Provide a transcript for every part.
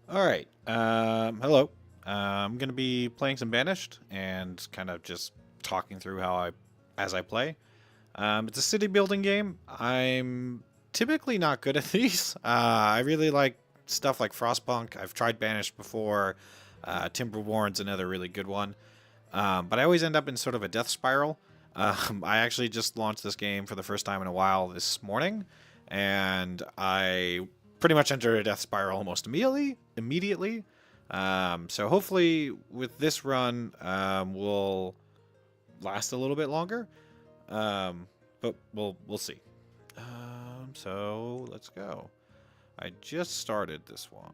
Alright, hello. I'm going to be playing some Banished and kind of just talking through as I play. It's a city building game. I'm typically not good at these. I really like stuff like Frostpunk. I've tried Banished before. Timberborn's another really good one. But I always end up in sort of a death spiral. I actually just launched this game for the first time in a while this morning, and I pretty much entered a death spiral almost immediately. So hopefully with this run, we'll last a little bit longer. But we'll see. So let's go. I just started this one.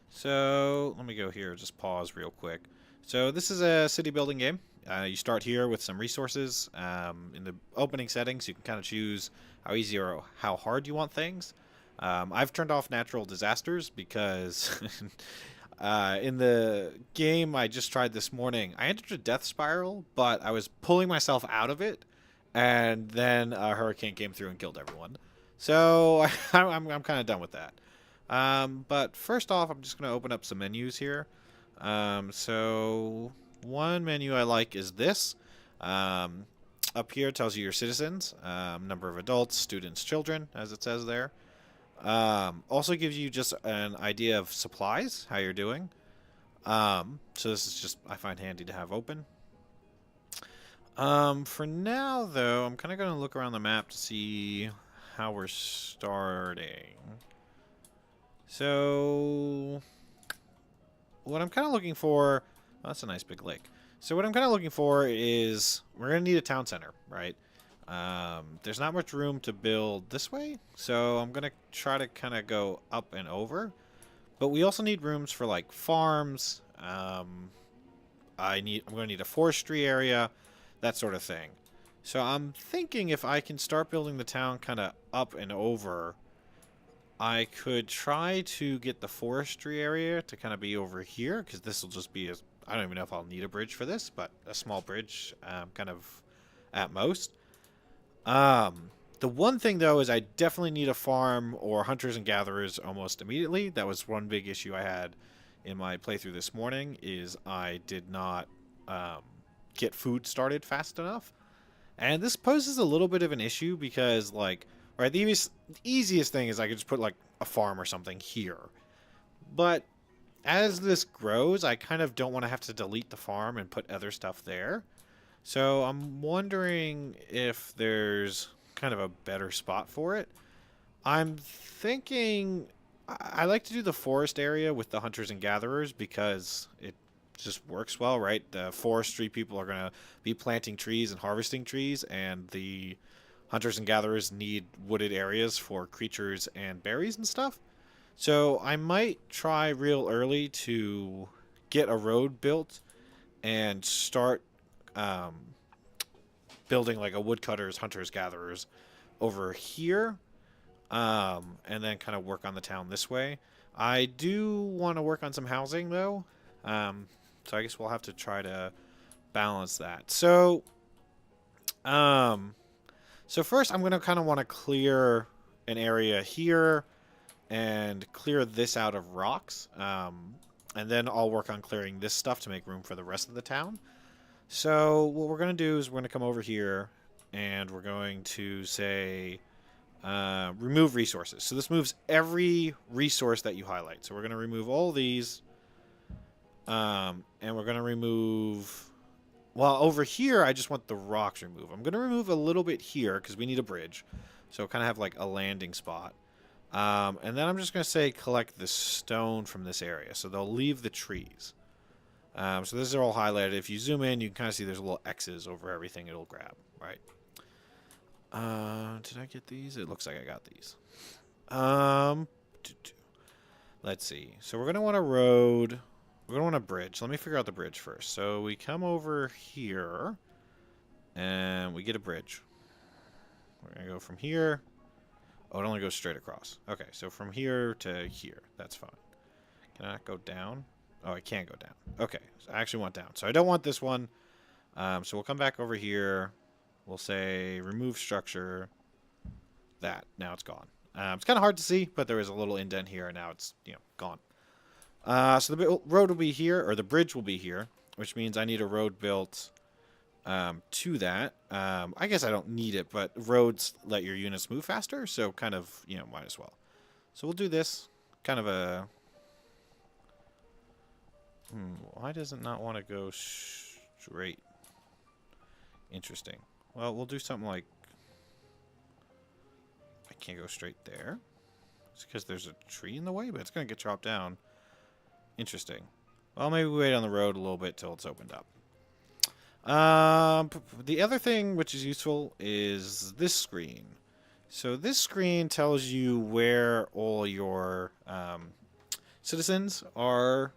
So let me go here, just pause real quick. So this is a city building game. You start here with some resources. In the opening settings, you can kind of choose how easy or how hard you want things. I've turned off natural disasters because in the game I just tried this morning, I entered a death spiral, but I was pulling myself out of it, and then a hurricane came through and killed everyone. So I'm kind of done with that. But first off, I'm just going to open up some menus here. So one menu I like is this. Um, Up here tells you your citizens, number of adults, students, children, as it says there. Also gives you just an idea of supplies, how you're doing. So this is just, I find handy to have open. For now, though, I'm kind of going to look around the map to see how we're starting. So, what I'm kind of looking for... Oh, that's a nice big lake. So what I'm kind of looking for is... We're going to need a town center, right? There's not much room to build this way, so I'm going to try to kind of go up and over. But we also need rooms for, like, farms. I'm going to need a forestry area, that sort of thing. So I'm thinking if I can start building the town kind of up and over... I could try to get the forestry area to kind of be over here, because this will just be a... I don't even know if I'll need a bridge for this, but a small bridge, kind of at most. The one thing, though, is I definitely need a farm or hunters and gatherers almost immediately. That was one big issue I had in my playthrough this morning, is I did not um, get food started fast enough. And this poses a little bit of an issue because, like, right, the easiest thing is I could just put, like, a farm or something here. But as this grows, I kind of don't want to have to delete the farm and put other stuff there. So I'm wondering if there's kind of a better spot for it. I'm thinking I like to do the forest area with the hunters and gatherers because it just works well, right? The forestry people are going to be planting trees and harvesting trees, and the hunters and gatherers need wooded areas for creatures and berries and stuff. So I might try real early to get a road built and start um, building like a woodcutters, hunters, gatherers over here, and then kind of work on the town this way. I do want to work on some housing though, so I guess we'll have to try to balance that. Um, so first I'm gonna kind of want to clear an area here and clear this out of rocks, and then I'll work on clearing this stuff to make room for the rest of the town. So what we're gonna do is we're gonna come over here, and we're going to say remove resources. So this moves every resource that you highlight. So we're going to remove all these, and we're going to remove... Well, over here, I just want the rocks removed. I'm going to remove a little bit here because we need a bridge. So kind of have like a landing spot. And then I'm just going to say collect the stone from this area. So they'll leave the trees. So this is all highlighted. If you zoom in, you can kind of see there's little X's over everything it'll grab, right? Did I get these? It looks like I got these. Um, let's see. So we're going to want a road. We're going to want a bridge. Let me figure out the bridge first. So we come over here, and we get a bridge. We're going to go from here. Oh, it only goes straight across. Okay, so from here to here. That's fine. Can I not go down? Oh, I can't go down. Okay, so I actually want down. So I don't want this one. So we'll come back over here. We'll say remove structure. that. Now it's gone. It's kind of hard to see, but there is a little indent here, and now it's, gone. So the road will be here, or the bridge will be here, which means I need a road built to that. I guess I don't need it, but roads let your units move faster, so kind of, might as well. So we'll do this. Kind of a... why does it not want to go straight? Interesting. Well, we'll do something like... I can't go straight there. It's because there's a tree in the way, but it's going to get chopped down. Interesting. Well, maybe we wait on the road a little bit till it's opened up. The other thing which is useful is this screen. So this screen tells you where all your citizens are,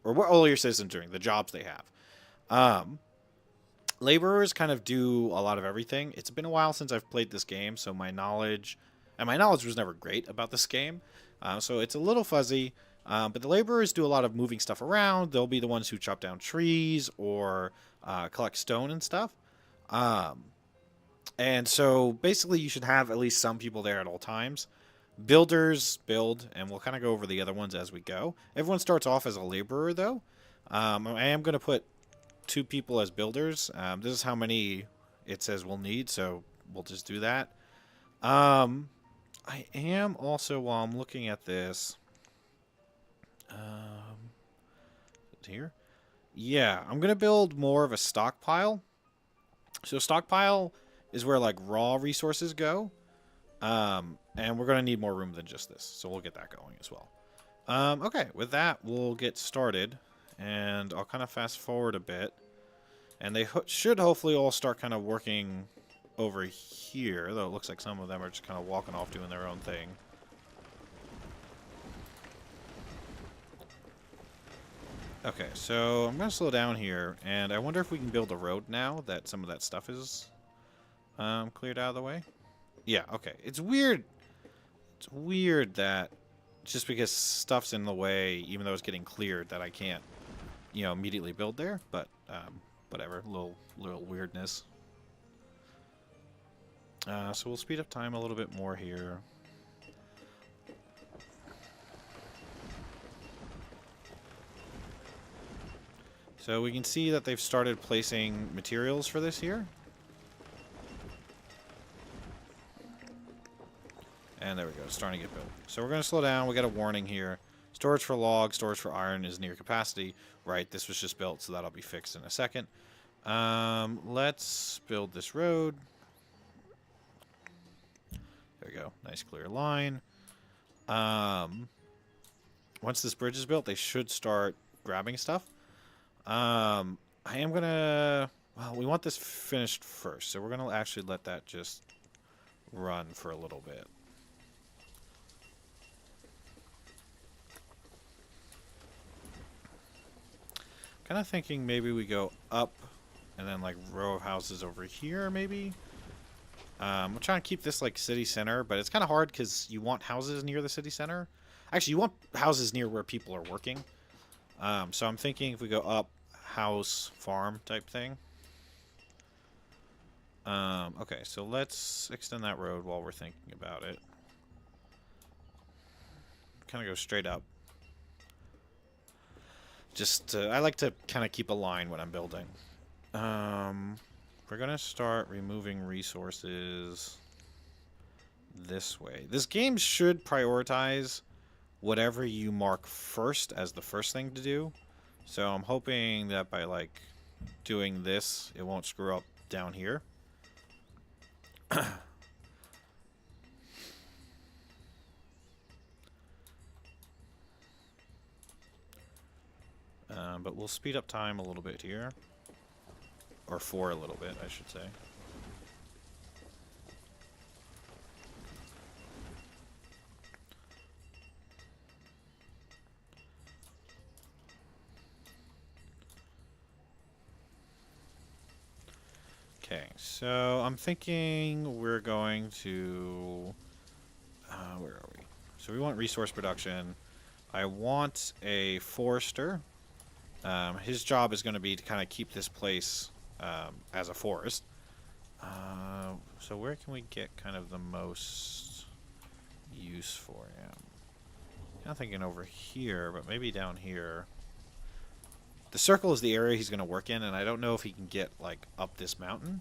or what all your citizens are doing, the jobs they have. Laborers kind of do a lot of everything. It's been a while since I've played this game, so my knowledge was never great about this game. So it's a little fuzzy. But the laborers do a lot of moving stuff around. They'll be the ones who chop down trees or collect stone and stuff. And so basically you should have at least some people there at all times. Builders build, and we'll kind of go over the other ones as we go. Everyone starts off as a laborer, though. I am going to put 2 people as builders. This is how many it says we'll need, so we'll just do that. I am also, while I'm looking at this... here? Yeah, I'm going to build more of a stockpile. So stockpile is where, like, raw resources go. And we're going to need more room than just this. So we'll get that going as well. Okay, with that, we'll get started. And I'll kind of fast forward a bit. And they should hopefully all start kind of working over here. Though it looks like some of them are just kind of walking off doing their own thing. Okay, so I'm going to slow down here, and I wonder if we can build a road now that some of that stuff is cleared out of the way. Yeah, okay. It's weird. It's weird that just because stuff's in the way, even though it's getting cleared, that I can't, immediately build there. But whatever, little weirdness. So we'll speed up time a little bit more here. So we can see that they've started placing materials for this here. And there we go, it's starting to get built. So we're going to slow down. We got a warning here. Storage for logs, storage for iron is near capacity. Right, this was just built, so that'll be fixed in a second. Let's build this road. There we go, nice clear line. Once this bridge is built, they should start grabbing stuff. I am going to... Well, we want this finished first, so we're going to actually let that just run for a little bit. Kind of thinking maybe we go up and then like row of houses over here, maybe. I'm trying to keep this like city center, but it's kind of hard because you want houses near the city center. Actually, you want houses near where people are working. So I'm thinking if we go up, house, farm type thing. Okay, so let's extend that road while we're thinking about it. Kind of go straight up. Just, I like to kind of keep a line when I'm building. We're going to start removing resources this way. This game should prioritize whatever you mark first as the first thing to do. So I'm hoping that by, like, doing this, it won't screw up down here. But we'll speed up time a little bit here. Or for a little bit, I should say. Okay, so I'm thinking we're going to... where are we? So we want resource production. I want a forester. His job is going to be to kind of keep this place as a forest. So where can we get kind of the most use for him? I'm thinking over here, but maybe down here. The circle is the area he's going to work in, and I don't know if he can get, like, up this mountain.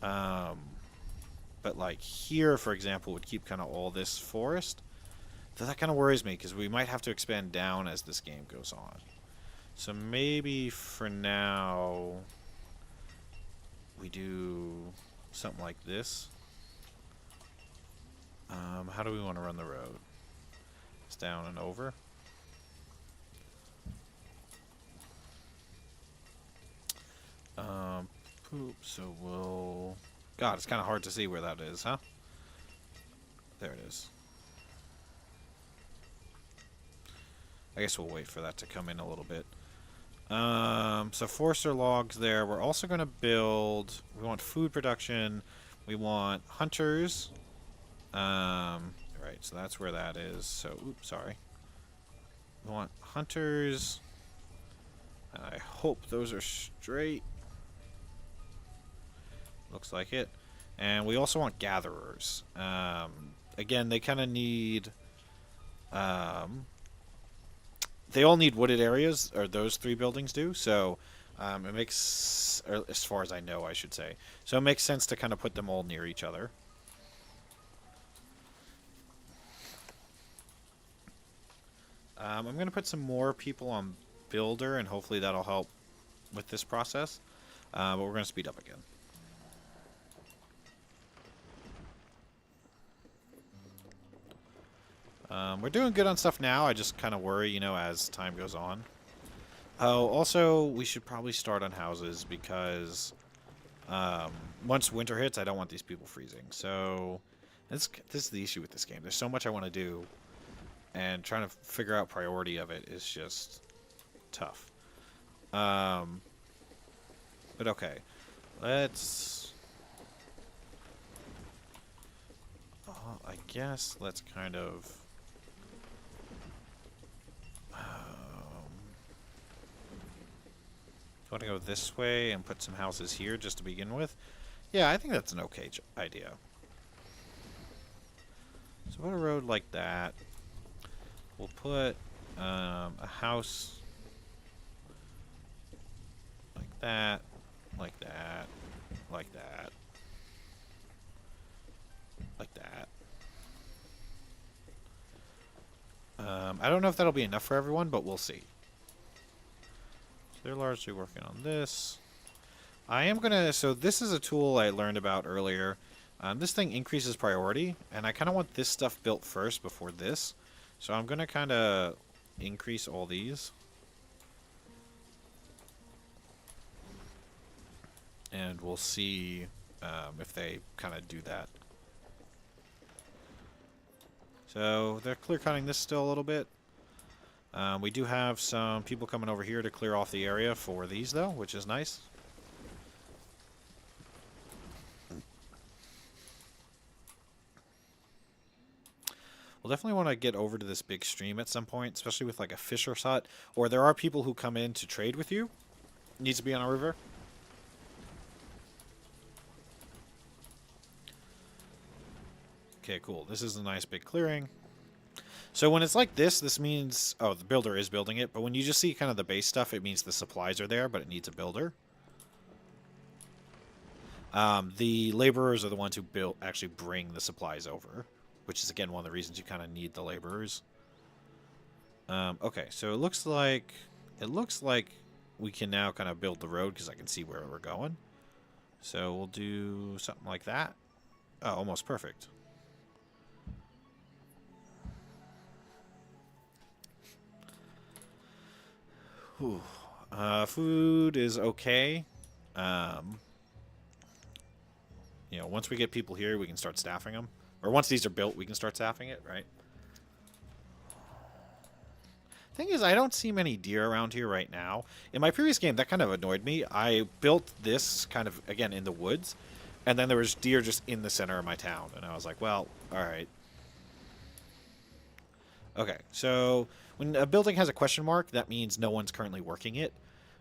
But, like, here, for example, would keep kind of all this forest. So that kind of worries me, because we might have to expand down as this game goes on. So maybe for now, we do something like this. How do we want to run the road? It's down and over. So we'll... God, it's kind of hard to see where that is, huh? There it is. I guess we'll wait for that to come in a little bit. So Forester logs there. We're also going to build... We want food production. We want hunters. Right, so that's where that is. So, oops, sorry. We want hunters. I hope those are straight. Looks like it. And we also want gatherers. Again, they kind of need... they all need wooded areas, or those three buildings do, so it makes... Or as far as I know, I should say. So it makes sense to kind of put them all near each other. I'm going to put some more people on Builder, and hopefully that'll help with this process. But we're going to speed up again. We're doing good on stuff now. I just kind of worry, you know, as time goes on. Oh, also, we should probably start on houses because once winter hits, I don't want these people freezing. So this is the issue with this game. There's so much I want to do, and trying to figure out priority of it is just tough. But okay, let's... I guess let's kind of... want to go this way and put some houses here just to begin with? Yeah, I think that's an okay idea. So put a road like that. We'll put a house like that, like that, like that, like that. I don't know if that'll be enough for everyone, but we'll see. They're largely working on this. I am gonna... So this is a tool I learned about earlier. This thing increases priority, and I kind of want this stuff built first before this. So I'm gonna kind of increase all these. And we'll see if they kind of do that. So they're clear cutting this still a little bit. We do have some people coming over here to clear off the area for these, though, which is nice. We'll definitely want to get over to this big stream at some point, especially with like a fisher's hut. Or there are people who come in to trade with you. Needs to be on a river. Okay, cool. This is a nice big clearing. So when it's like this, this means... Oh, the builder is building it. But when you just see kind of the base stuff, it means the supplies are there, but it needs a builder. The laborers are the ones who actually bring the supplies over. Which is, again, one of the reasons you kind of need the laborers. Okay, so it looks like... we can now kind of build the road because I can see where we're going. So we'll do something like that. Oh, almost perfect. Whew. Food is okay. You know, once we get people here, we can start staffing them. Or once these are built, we can start staffing it, right? Thing is, I don't see many deer around here right now. In my previous game, that kind of annoyed me. I built this kind of, again, in the woods. And then there was deer just in the center of my town. And I was like, well, alright. Okay, so... when a building has a question mark, that means no one's currently working it.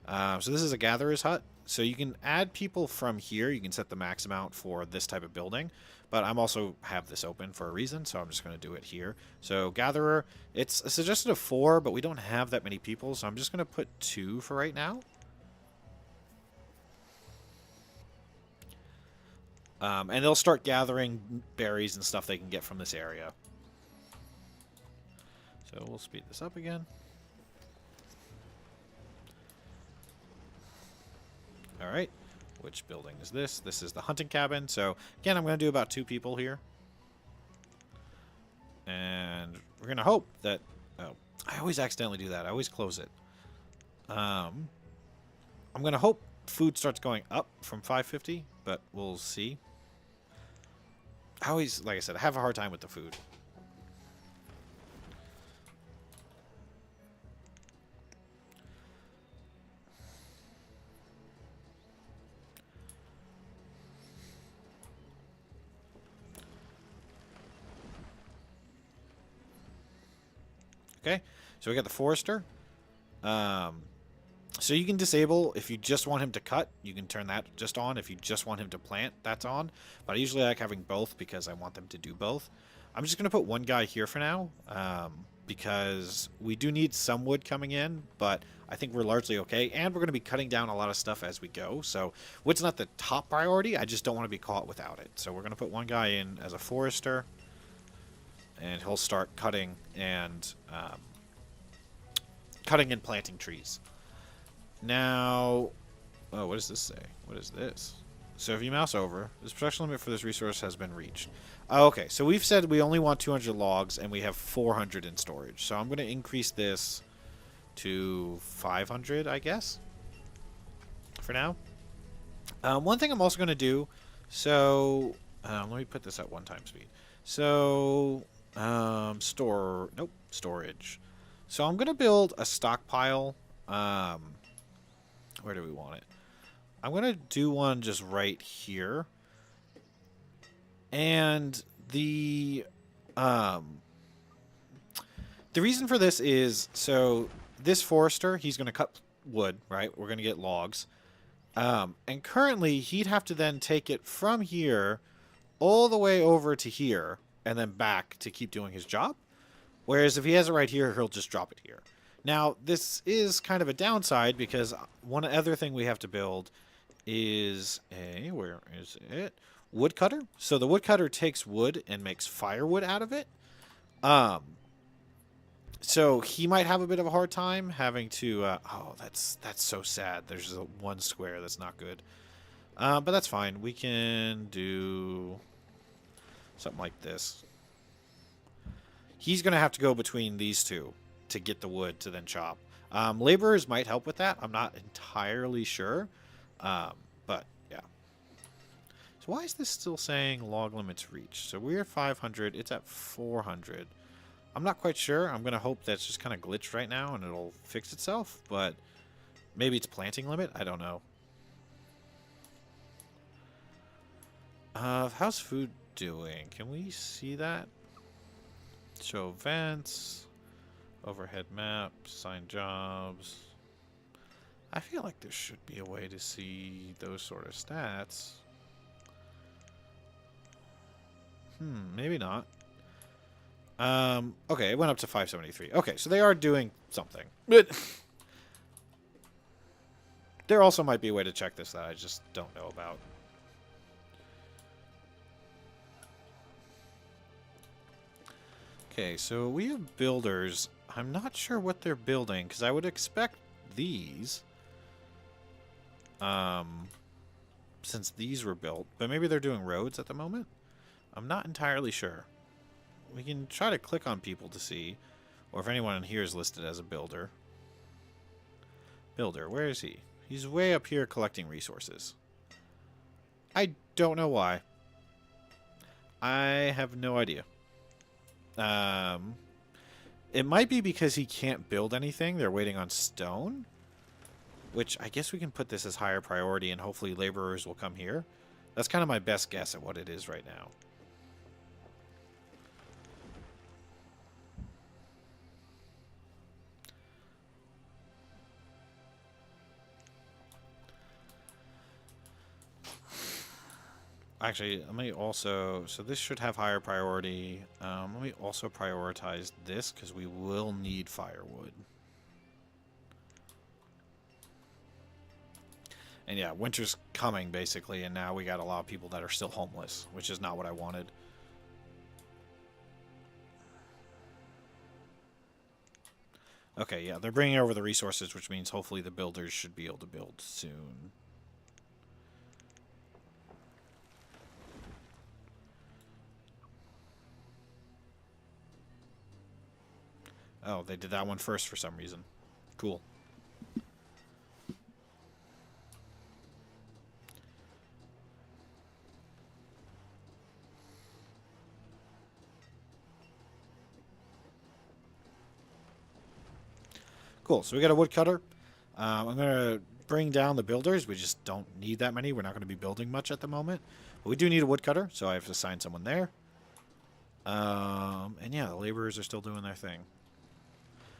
So this is a gatherer's hut. So you can add people from here. You can set the max amount for this type of building. But I'm also have this open for a reason, so I'm just going to do it here. So Gatherer, it's a suggested of 4, but we don't have that many people, so I'm just going to put 2 for right now. And they'll start gathering berries and stuff they can get from this area. So we'll speed this up again. All right. Which building is this? This is the hunting cabin. So, again, I'm going to do about 2 people here. And we're going to hope that... Oh, I always accidentally do that. I always close it. I'm going to hope food starts going up from 550, but we'll see. I always, like I said, I have a hard time with the food. Okay, so we got the forester. So you can disable if you just want him to cut. You can turn that just on. If you just want him to plant, that's on. But I usually like having both because I want them to do both. I'm just going to put one guy here for now because we do need some wood coming in, but I think we're largely okay. And we're going to be cutting down a lot of stuff as we go. So wood's not the top priority. I just don't want to be caught without it. So we're going to put one guy in as a forester. And he'll start cutting and planting trees. Now, oh, what does this say? What is this? So if you mouse over, this production limit for this resource has been reached. Okay, so we've said we only want 200 logs, and we have 400 in storage. So I'm going to increase this to 500, I guess, for now. One thing I'm also going to do, so let me put this at 1 time speed. So storage. So I'm going to build a stockpile. Where do we want it? I'm going to do one just right here. And the reason for this is, so this forester, he's going to cut wood, right? We're going to get logs. And currently, he'd have to then take it from here all the way over to here and then back to keep doing his job. Whereas if he has it right here, he'll just drop it here. Now, this is kind of a downside because one other thing we have to build is a, where is it? Woodcutter. So the woodcutter takes wood and makes firewood out of it. So he might have a bit of a hard time having to, oh, that's so sad. There's one square that's not good. But that's fine. We can do something like this. He's going to have to go between these two to get the wood to then chop. Laborers might help with that. I'm not entirely sure. But, yeah. So why is this still saying log limits reached? So we're at 500. It's at 400. I'm not quite sure. I'm going to hope that's just kind of glitched right now and it'll fix itself. But maybe it's planting limit. I don't know. How's food doing? Can we see that? Show events, overhead map, assign jobs. I feel like there should be a way to see those sort of stats. Maybe not. Okay, it went up to 573. Okay, so they are doing something. But there also might be a way to check this that I just don't know about. Okay, so we have builders. I'm not sure what they're building, because I would expect these. Since these were built. But maybe they're doing roads at the moment? I'm not entirely sure. We can try to click on people to see. Or if anyone in here is listed as a builder. Builder, where is he? He's way up here collecting resources. I don't know why. I have no idea. It might be because he can't build anything. They're waiting on stone. Which I guess we can put this as higher priority and hopefully laborers will come here. That's kind of my best guess at what it is right now. Actually, let me also... So this should have higher priority. Let me also prioritize this, because we will need firewood. And yeah, winter's coming, basically, and now we got a lot of people that are still homeless, which is not what I wanted. Okay, yeah, they're bringing over the resources, which means hopefully the builders should be able to build soon. Oh, they did that one first for some reason. Cool. Cool, so we got a woodcutter. I'm going to bring down the builders. We just don't need that many. We're not going to be building much at the moment. But we do need a woodcutter, so I have to assign someone there. And yeah, the laborers are still doing their thing.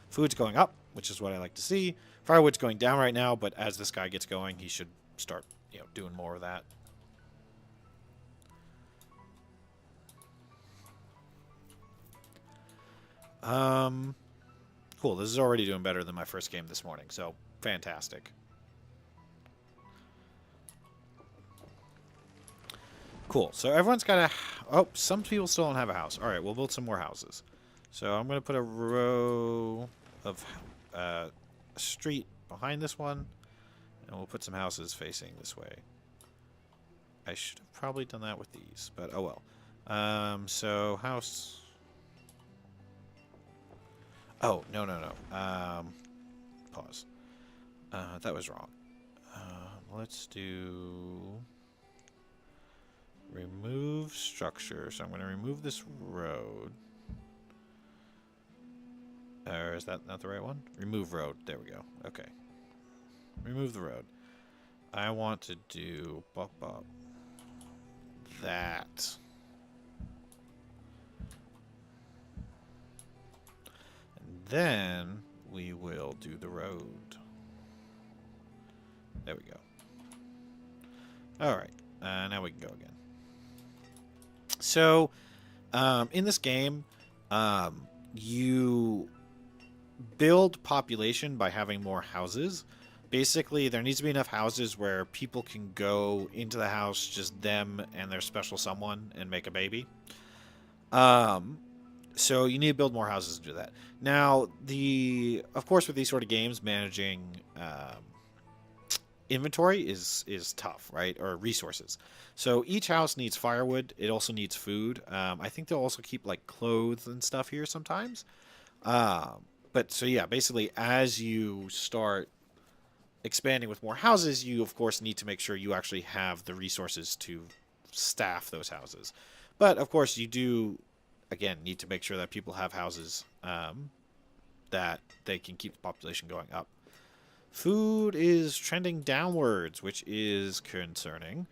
Food's going up, which is what I like to see. Firewood's going down right now, but as this guy gets going, he should start, doing more of that. Cool. This is already doing better than my first game this morning, so fantastic. Cool. So everyone's got a... Oh, some people still don't have a house. All right, we'll build some more houses. So I'm going to put a row of a street behind this one, and we'll put some houses facing this way. I should have probably done that with these, but oh well. So house... Oh, no. Pause. That was wrong. Let's do... Remove structure. So I'm going to remove this road. Or is that not the right one? Remove road. There we go. Okay. Remove the road. I want to do... that. And then we will do the road. There we go. Alright. Now we can go again. So, in this game, you build population by having more houses. Basically, there needs to be enough houses where people can go into the house, just them and their special someone, and make a baby. So you need to build more houses to do that. Now, of course, with these sort of games, managing inventory is tough, right? Or resources. So each house needs firewood. It also needs food. I think they'll also keep like clothes and stuff here sometimes. But so yeah, basically as you start expanding with more houses, you of course need to make sure you actually have the resources to staff those houses. But of course you do, again, need to make sure that people have houses that they can keep the population going up. Food is trending downwards, which is concerning.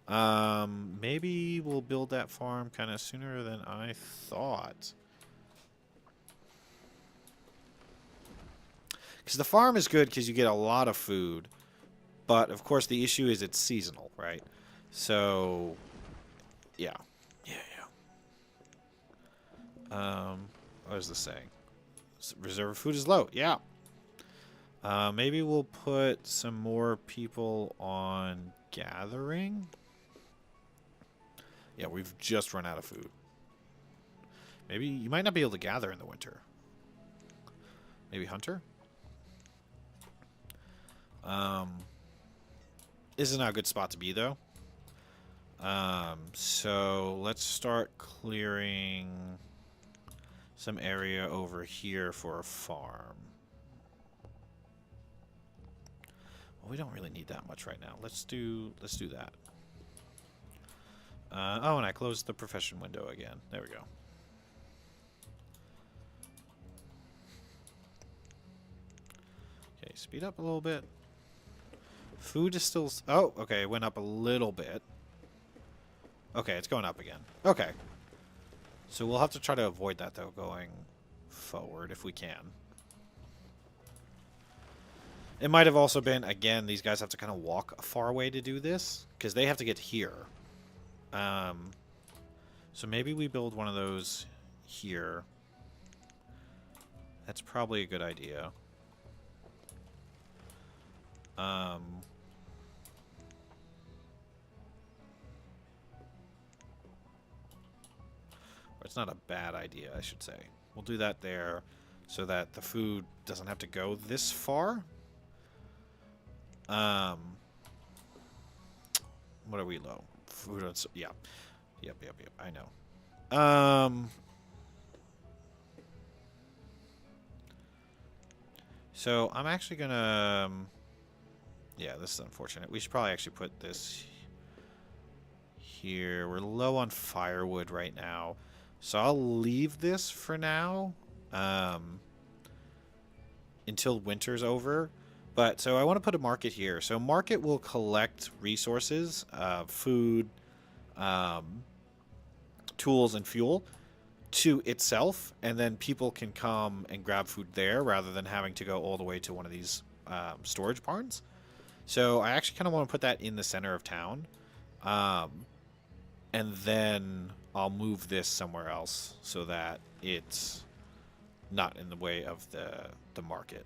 Maybe we'll build that farm kind of sooner than I thought. Because the farm is good because you get a lot of food. But, of course, the issue is it's seasonal, right? So, yeah. What is this saying? Reserve food is low. Yeah. Maybe we'll put some more people on gathering. Yeah, we've just run out of food. Maybe you might not be able to gather in the winter. Maybe hunter? Isn't a good spot to be, though. So let's start clearing some area over here for a farm. Well, we don't really need that much right now. Let's do that. Oh, and I closed the profession window again. There we go. Okay, speed up a little bit. Food is still... Oh, okay, it went up a little bit. Okay, it's going up again. Okay. So we'll have to try to avoid that, though, going forward if we can. It might have also been, again, these guys have to kind of walk far away to do this, because they have to get here. So maybe we build one of those here. That's probably a good idea. It's not a bad idea, I should say. We'll do that there so that the food doesn't have to go this far. What are we low? Food on... Yeah. Yep. I know. So I'm actually gonna... yeah, this is unfortunate. We should probably actually put this here. We're low on firewood right now. So I'll leave this for now. Until winter's over. But, so I want to put a market here. So market will collect resources, food, tools, and fuel to itself. And then people can come and grab food there rather than having to go all the way to one of these storage barns. So I actually kind of want to put that in the center of town. And then I'll move this somewhere else so that it's not in the way of the market.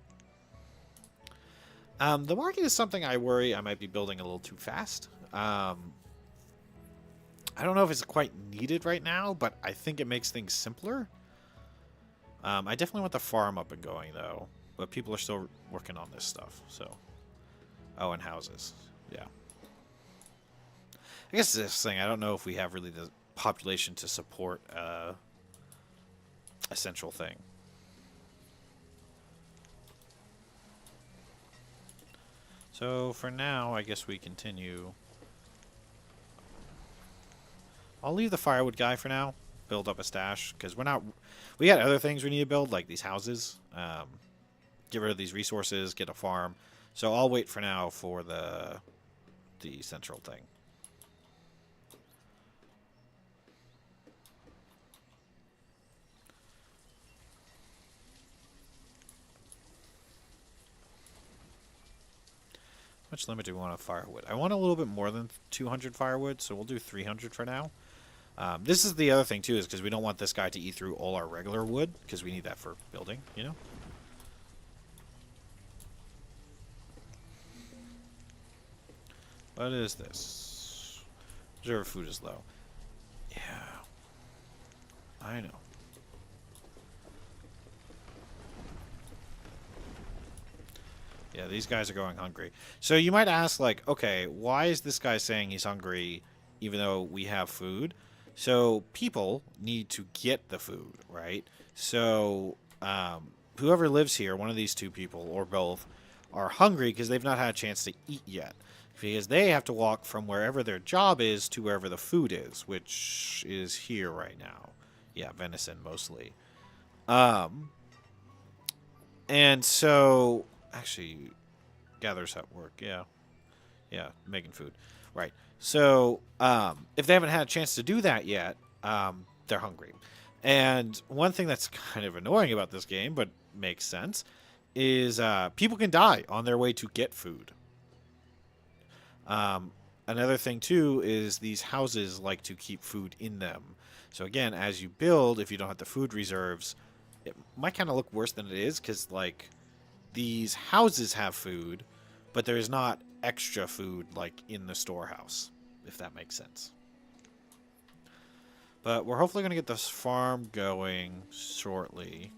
The market is something I worry I might be building a little too fast. I don't know if it's quite needed right now, but I think it makes things simpler. I definitely want the farm up and going, though. But people are still working on this stuff, so... Oh, and houses. Yeah. I guess this thing, I don't know if we have really the population to support a central thing. So for now, I guess we continue. I'll leave the firewood guy for now. Build up a stash, because we're not... We got other things we need to build, like these houses. Get rid of these resources, get a farm. So I'll wait for now for the central thing. How much limit do we want of firewood? I want a little bit more than 200 firewood, so we'll do 300 for now. This is the other thing, too, is because we don't want this guy to eat through all our regular wood, because we need that for building, you know? What is this? Reserve food is low. Yeah. I know. Yeah, these guys are going hungry. So you might ask, like, okay, why is this guy saying he's hungry even though we have food? So people need to get the food, right? So whoever lives here, one of these two people or both, are hungry because they've not had a chance to eat yet. Because they have to walk from wherever their job is to wherever the food is, which is here right now. Yeah, venison mostly. And so... Actually, gathers at work, yeah. Yeah, making food. Right. So, if they haven't had a chance to do that yet, they're hungry. And one thing that's kind of annoying about this game, but makes sense, is people can die on their way to get food. Another thing, too, is these houses like to keep food in them. So, again, as you build, if you don't have the food reserves, it might kind of look worse than it is, because, like... These houses have food, but there's not extra food like in the storehouse, if that makes sense. But we're hopefully going to get this farm going shortly.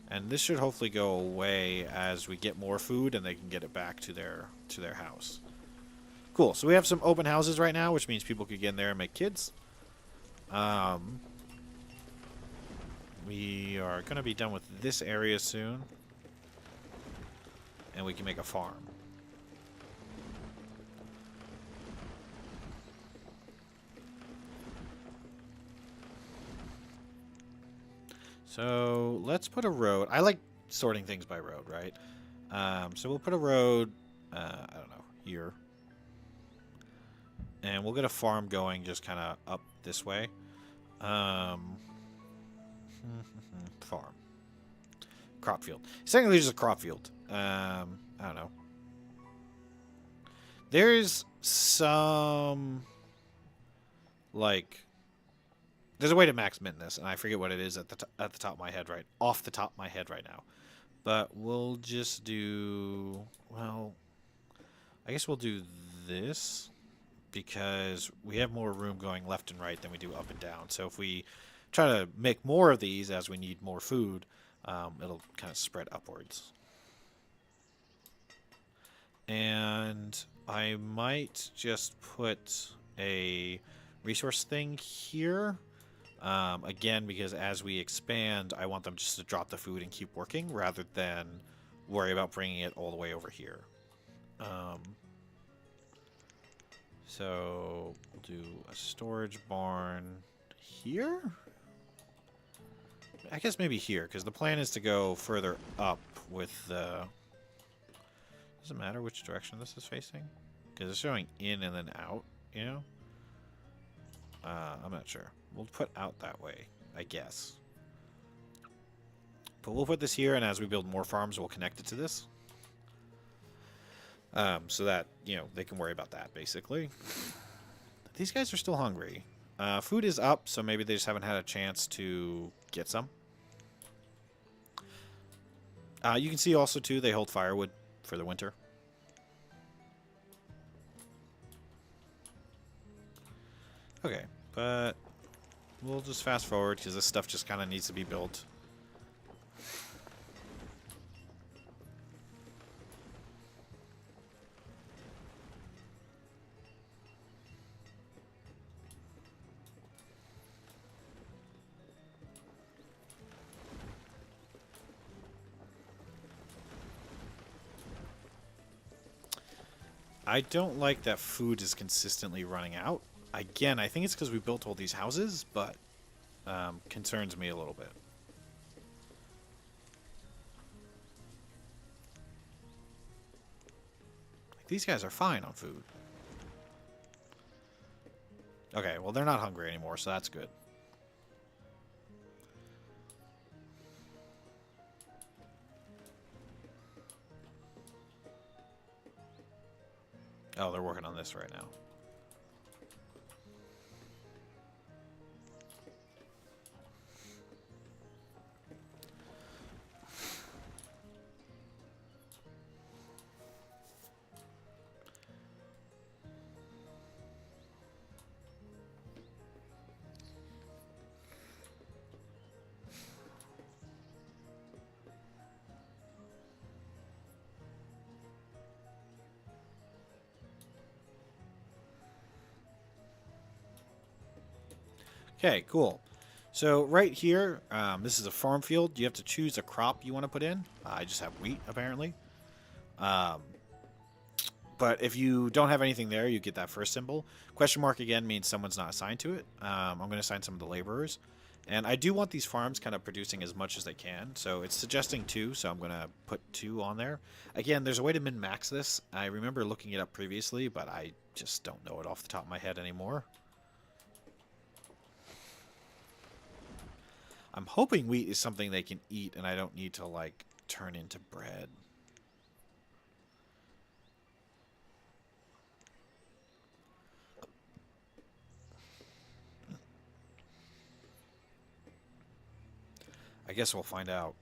And this should hopefully go away as we get more food and they can get it back to their house. Cool. So we have some open houses right now, which means people could get in there and make kids. We are going to be done with this area soon. And we can make a farm. So let's put a road. I like sorting things by road, right? So we'll put a road, I don't know, here. And we'll get a farm going just kind of up this way. Farm. Crop field. It's technically just a crop field. I don't know. There's some like, there's a way to max mint this, and I forget what it is at the top of my head off the top of my head right now. But we'll just do, well, I guess we'll do this because we have more room going left and right than we do up and down. So if we try to make more of these as we need more food, it'll kind of spread upwards. And I might just put a resource thing here. Again, because as we expand, I want them just to drop the food and keep working rather than worry about bringing it all the way over here. So we'll do a storage barn here. I guess maybe here, because the plan is to go further up with the... Does it matter which direction this is facing? Because it's showing in and then out, you know? I'm not sure. We'll put out that way, I guess. But we'll put this here, and as we build more farms, we'll connect it to this. So that, you know, they can worry about that, basically. These guys are still hungry. Food is up, so maybe they just haven't had a chance to get some. You can see also, too, they hold firewood for the winter. Okay, but we'll just fast forward because this stuff just kind of needs to be built. I don't like that food is consistently running out. Again, I think it's because we built all these houses, but concerns me a little bit. These guys are fine on food. Okay, well, they're not hungry anymore, so that's good. Oh, they're working on this right now. Okay, cool. So right here, this is a farm field. You have to choose a crop you want to put in. I just have wheat, apparently. But if you don't have anything there, you get that first symbol. Question mark again means someone's not assigned to it. I'm going to assign some of the laborers. And I do want these farms kind of producing as much as they can. So it's suggesting 2, so I'm going to put 2 on there. Again, there's a way to min-max this. I remember looking it up previously, but I just don't know it off the top of my head anymore. I'm hoping wheat is something they can eat and I don't need to, like, turn into bread. I guess we'll find out.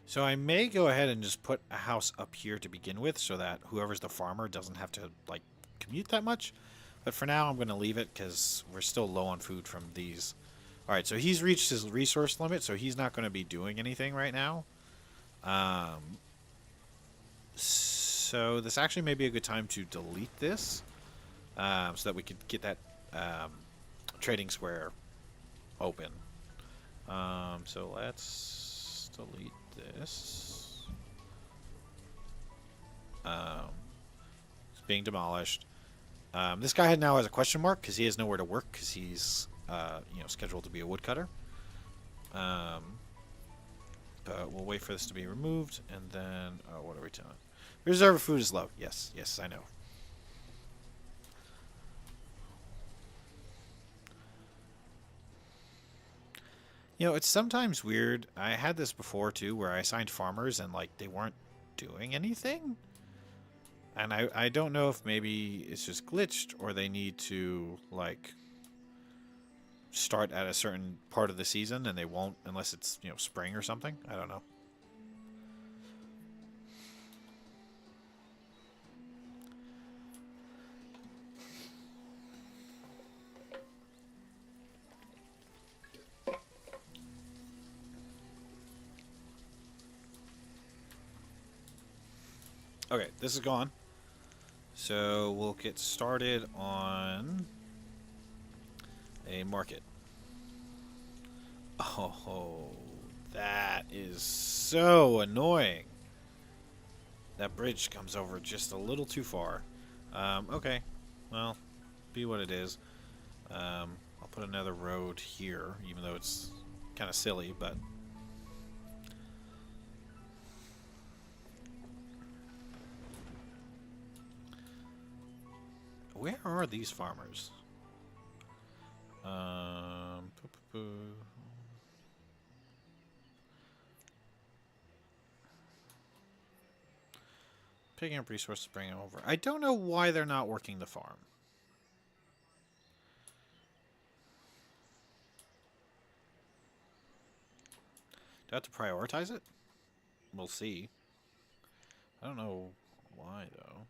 So I may go ahead and just put a house up here to begin with so that whoever's the farmer doesn't have to, like, commute that much. But for now, I'm going to leave it because we're still low on food from these. All right, so he's reached his resource limit, so he's not going to be doing anything right now. So this actually may be a good time to delete this so that we could get that trading square open. So let's delete this. It's being demolished. This guy now has a question mark because he has nowhere to work because he's scheduled to be a woodcutter. But we'll wait for this to be removed, and then what are we doing? Reserve of food is low. Yes, yes, I know. You know, it's sometimes weird. I had this before too, where I assigned farmers and like they weren't doing anything. And I don't know if maybe it's just glitched or they need to like start at a certain part of the season and they won't unless it's, you know, spring or something. I don't know. Okay, this is gone. So we'll get started on a market. Oh, that is so annoying. That bridge comes over just a little too far. Okay, well, be what it is. I'll put another road here, even though it's kind of silly, but... Where are these farmers? Picking up resources to bring them over. I don't know why they're not working the farm. Do I have to prioritize it? We'll see. I don't know why, though.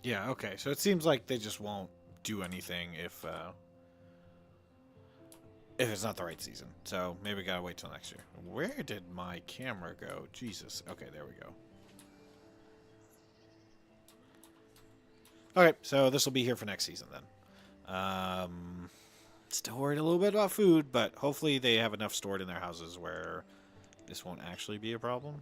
Yeah, okay. So it seems like they just won't do anything if it's not the right season. So maybe we gotta wait till next year. Where did my camera go? Jesus. Okay, there we go. Okay, so this will be here for next season then. Still worried a little bit about food, but hopefully they have enough stored in their houses where this won't actually be a problem.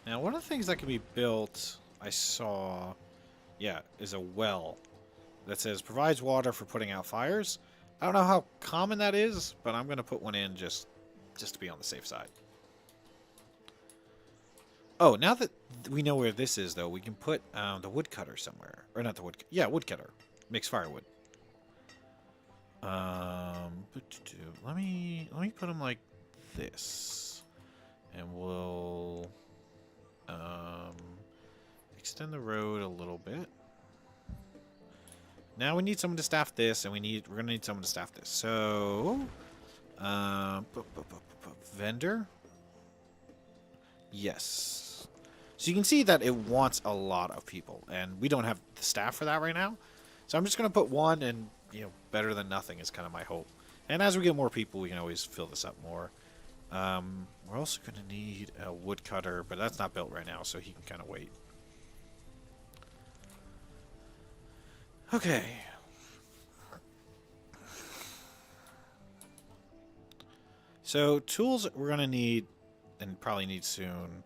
Now, one of the things that can be built, I saw, yeah, is a well that says provides water for putting out fires. I don't know how common that is, but I'm going to put one in just to be on the safe side. Oh, now that we know where this is, though, we can put the woodcutter somewhere. Or not the wood... Yeah, woodcutter. Makes firewood. Let me put them like this. And we'll... extend the road a little bit. Now we need someone to staff this, and we're gonna need someone to staff this. So, vendor. Yes. So you can see that it wants a lot of people, and we don't have the staff for that right now. So I'm just gonna put one, and you know, better than nothing is kind of my hope. And as we get more people, we can always fill this up more. We're also gonna need a woodcutter, but that's not built right now, so he can kind of wait. Okay. So tools we're gonna need, and probably need soon.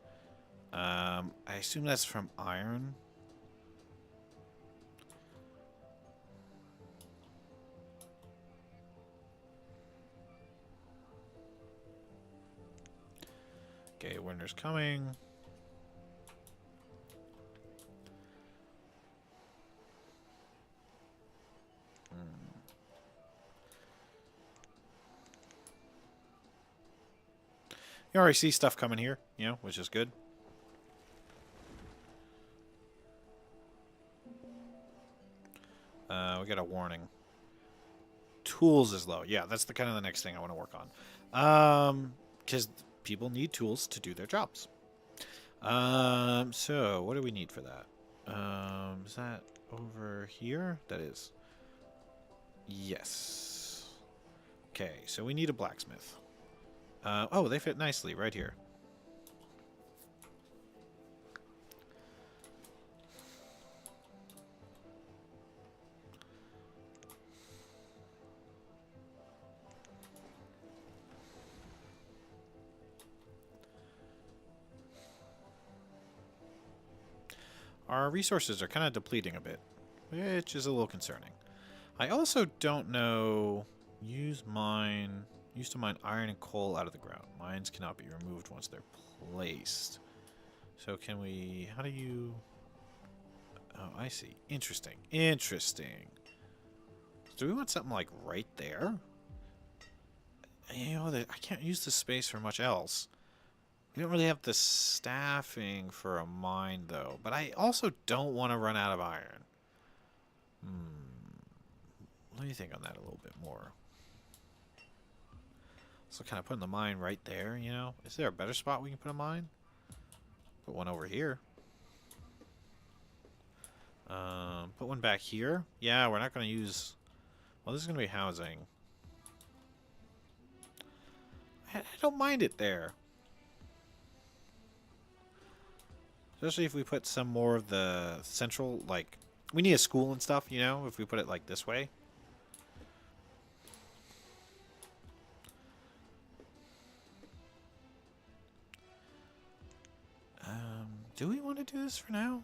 I assume that's from iron. Okay, winter's coming. You already see stuff coming here, you know, which is good. We got a warning. Tools is low. Yeah, that's the kind of the next thing I want to work on. Because people need tools to do their jobs. So what do we need for that? Is that over here? That is. Yes. Okay, so we need a blacksmith. Oh, they fit nicely right here. our resources are kind of depleting a bit, which is a little concerning. I also don't know... Used to mine iron and coal out of the ground. Mines cannot be removed once they're placed. So can we... How do you... Oh, I see. Interesting. Interesting. Do we want something like right there? You know, I can't use this space for much else. We don't really have the staffing for a mine, though. But I also don't want to run out of iron. Let me think on that a little bit more. So kind of putting the mine right there, you know? Is there a better spot we can put a mine? Put one over here. Put one back here. Yeah, we're not going to use... Well, this is going to be housing. I don't mind it there. Especially if we put some more of the central, like... We need a school and stuff, you know? If we put it, like, this way. Do we want to do this for now?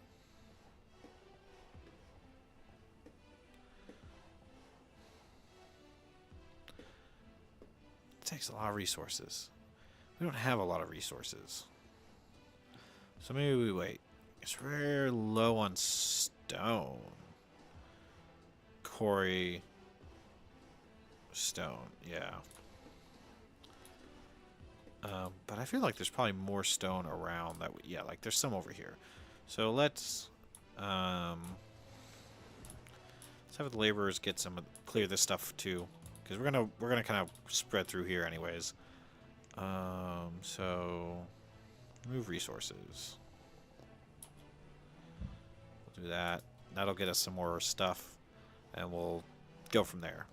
It takes a lot of resources. We don't have a lot of resources. So maybe we wait. It's very low on stone. Quarry. Stone, yeah. But I feel like there's probably more stone around that. Yeah, like there's some over here. So let's have the laborers get some clear this stuff too, because we're gonna kind of spread through here anyways. So remove resources. We'll do that. That'll get us some more stuff, and we'll go from there.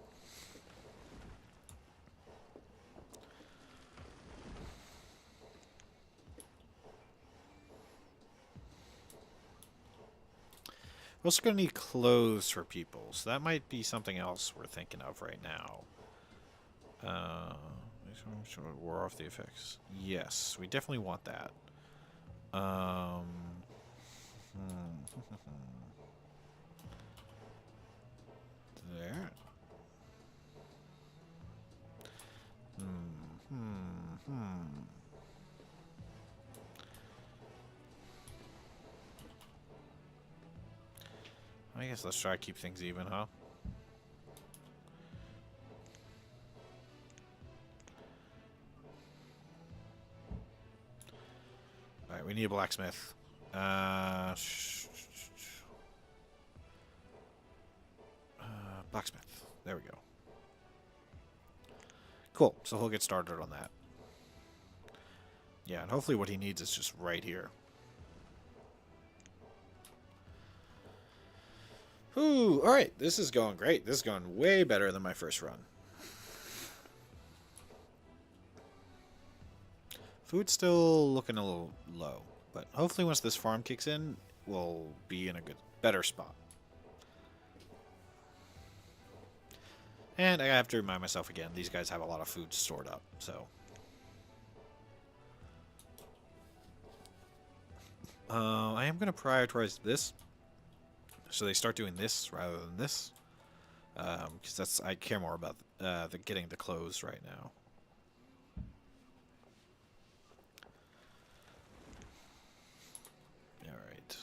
We're also going to need clothes for people, so that might be something else we're thinking of right now. War off the effects. Yes, we definitely want that. There. I guess let's try to keep things even, huh? Alright, we need a blacksmith. Blacksmith. There we go. Cool, so he'll get started on that. Yeah, and hopefully what he needs is just right here. Ooh, alright, this is going great. This is going way better than my first run. Food's still looking a little low, but hopefully once this farm kicks in, we'll be in a better spot. And I have to remind myself again, these guys have a lot of food stored up, so... I am going to prioritize this. So they start doing this rather than this, because I care more about getting the clothes right now. All right.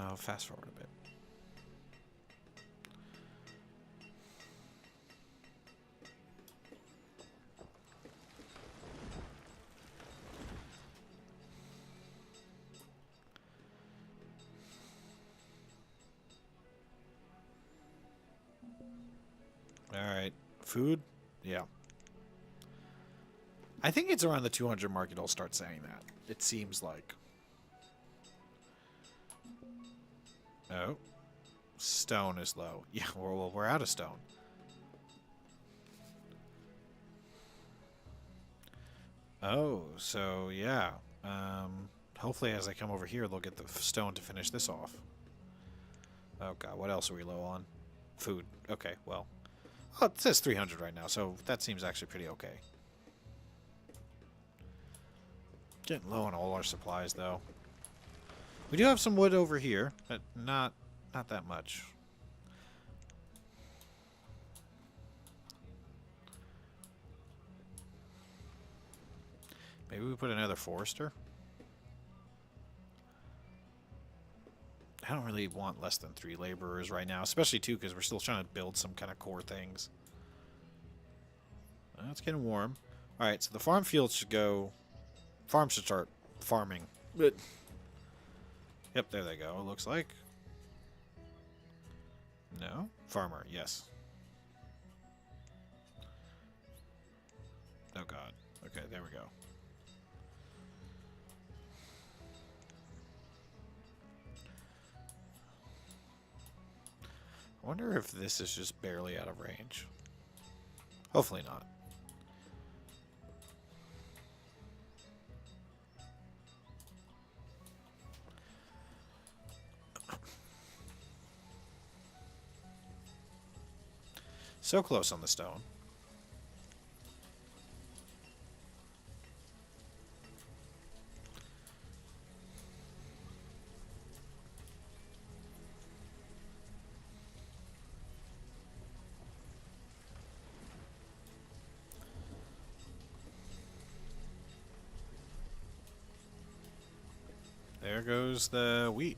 I'll fast forward a bit. Alright. Food? Yeah. I think it's around the 200 mark it'll start saying that. It seems like. Oh. Stone is low. Yeah, well, we're out of stone. Oh, so yeah. Hopefully as I come over here, they'll get the stone to finish this off. Oh god, what else are we low on? Food. Okay, well. Oh, it says 300 right now, so that seems actually pretty okay. Getting low on all our supplies, though. We do have some wood over here, but not that much. Maybe we put another forester? I don't really want less than 3 laborers right now, especially 2 because we're still trying to build some kind of core things. It's getting warm. Alright, so the farm fields should go... Farms should start farming. But yep, there they go, it looks like. No? Farmer, yes. Oh god. Okay, there we go. I wonder if this is just barely out of range. Hopefully not. So close on the stone. There goes the wheat.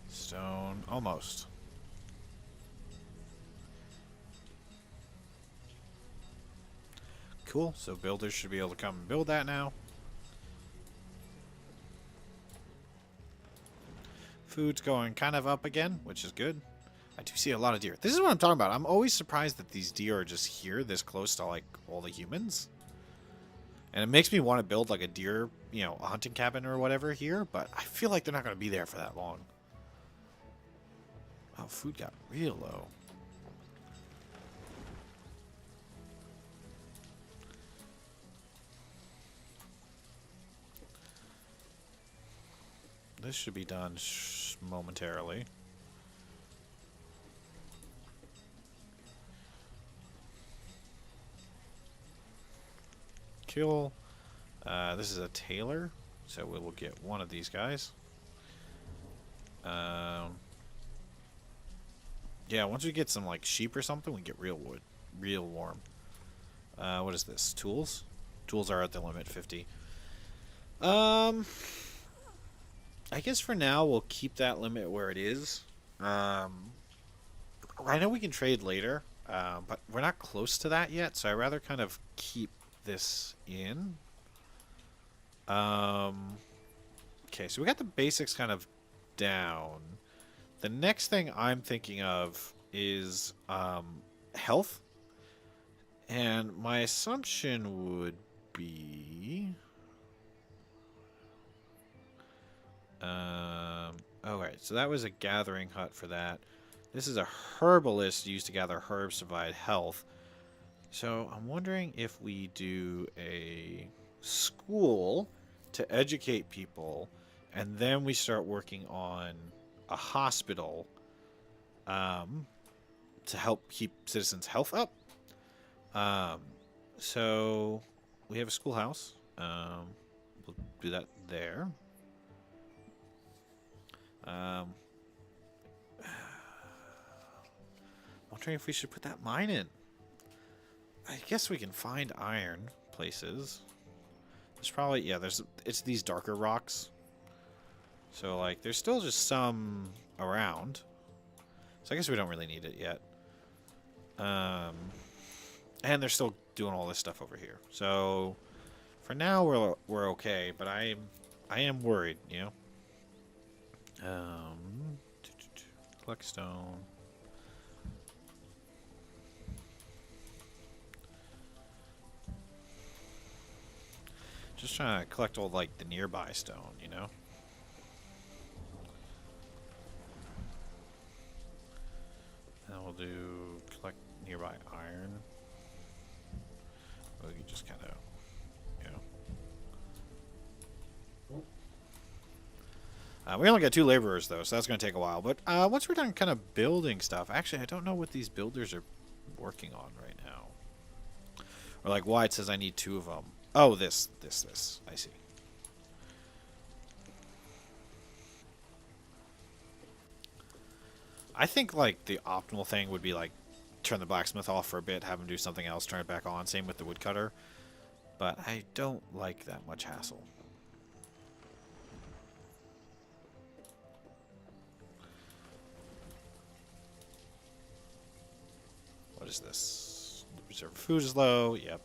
Stone, almost. Cool, so builders should be able to come and build that now. Food's going kind of up again, which is good. I do see a lot of deer. This is what I'm talking about. I'm always surprised that these deer are just here this close to, like, all the humans. And it makes me want to build, like, a deer, you know, a hunting cabin or whatever here, but I feel like they're not going to be there for that long. Oh, food got real low. This should be done momentarily. Kill. This is a tailor, so we will get one of these guys. Yeah, once we get some like sheep or something, we get real wood, real warm. What is this? Tools? Tools are at the limit, 50. I guess for now we'll keep that limit where it is. I know we can trade later, but we're not close to that yet, so I'd rather kind of keep this in. Okay, so we got the basics kind of down. The next thing I'm thinking of is health. And my assumption would be... Alright, so that was a gathering hut for that. This is a herbalist used to gather herbs to provide health. So I'm wondering if we do a school to educate people, and then we start working on a hospital to help keep citizens' health up. So we have a schoolhouse. We'll do that there. Wondering if we should put that mine in. I guess we can find iron places. There's probably, yeah, it's these darker rocks. So, like, there's still just some around. So I guess we don't really need it yet. And they're still doing all this stuff over here. So, for now, we're okay. But I am worried, you know? Collect stone. Just trying to collect all, like, the nearby stone, you know? And we'll do collect nearby iron. We can just kind of, you know. We only got 2 laborers, though, so that's going to take a while. But once we're done kind of building stuff... Actually, I don't know what these builders are working on right now. Or like why it says I need 2 of them. Oh, this. I see. I think like the optimal thing would be like turn the blacksmith off for a bit, have him do something else, turn it back on. Same with the woodcutter. But I don't like that much hassle. What is this? The reserve of food is low. Yep.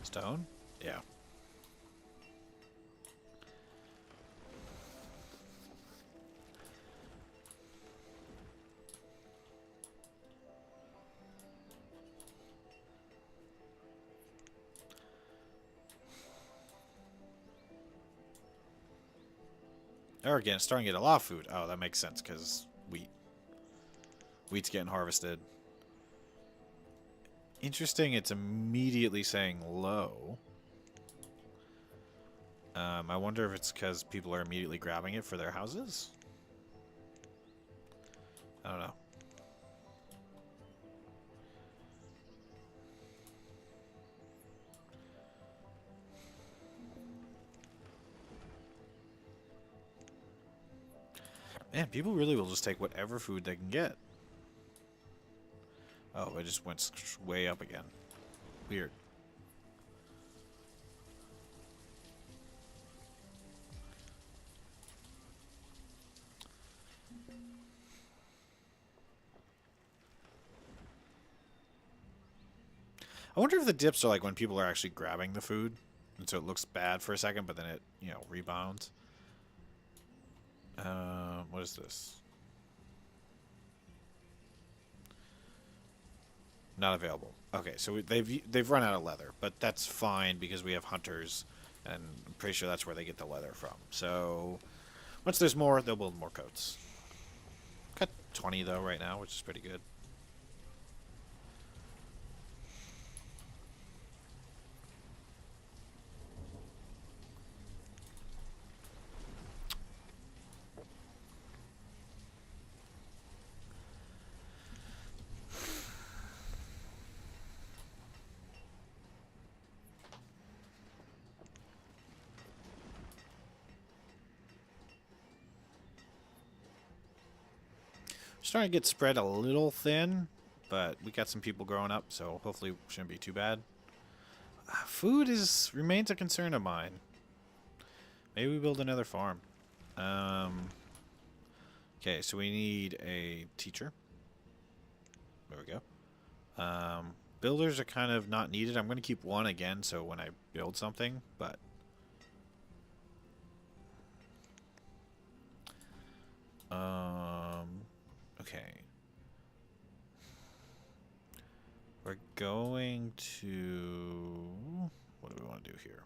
Stone? Yeah. Or again, starting to get a lot of food. Oh, that makes sense because wheat. Wheat's getting harvested. Interesting, it's immediately saying low. I wonder if it's because people are immediately grabbing it for their houses? I don't know. Man, people really will just take whatever food they can get. Oh, it just went way up again. Weird. I wonder if the dips are like when people are actually grabbing the food, and so it looks bad for a second, but then it, you know, rebounds. What is this? Not available. Okay, so they've run out of leather, but that's fine because we have hunters, and I'm pretty sure that's where they get the leather from. So once there's more, they'll build more coats. Got 20 though right now, which is pretty good. Starting to get spread a little thin, but we got some people growing up, so hopefully it shouldn't be too bad. Food remains a concern of mine. Maybe we build another farm. Okay, so we need a teacher. There we go. Builders are kind of not needed. I'm going to keep one again, so when I build something, but... okay. We're going to... what do we want to do here?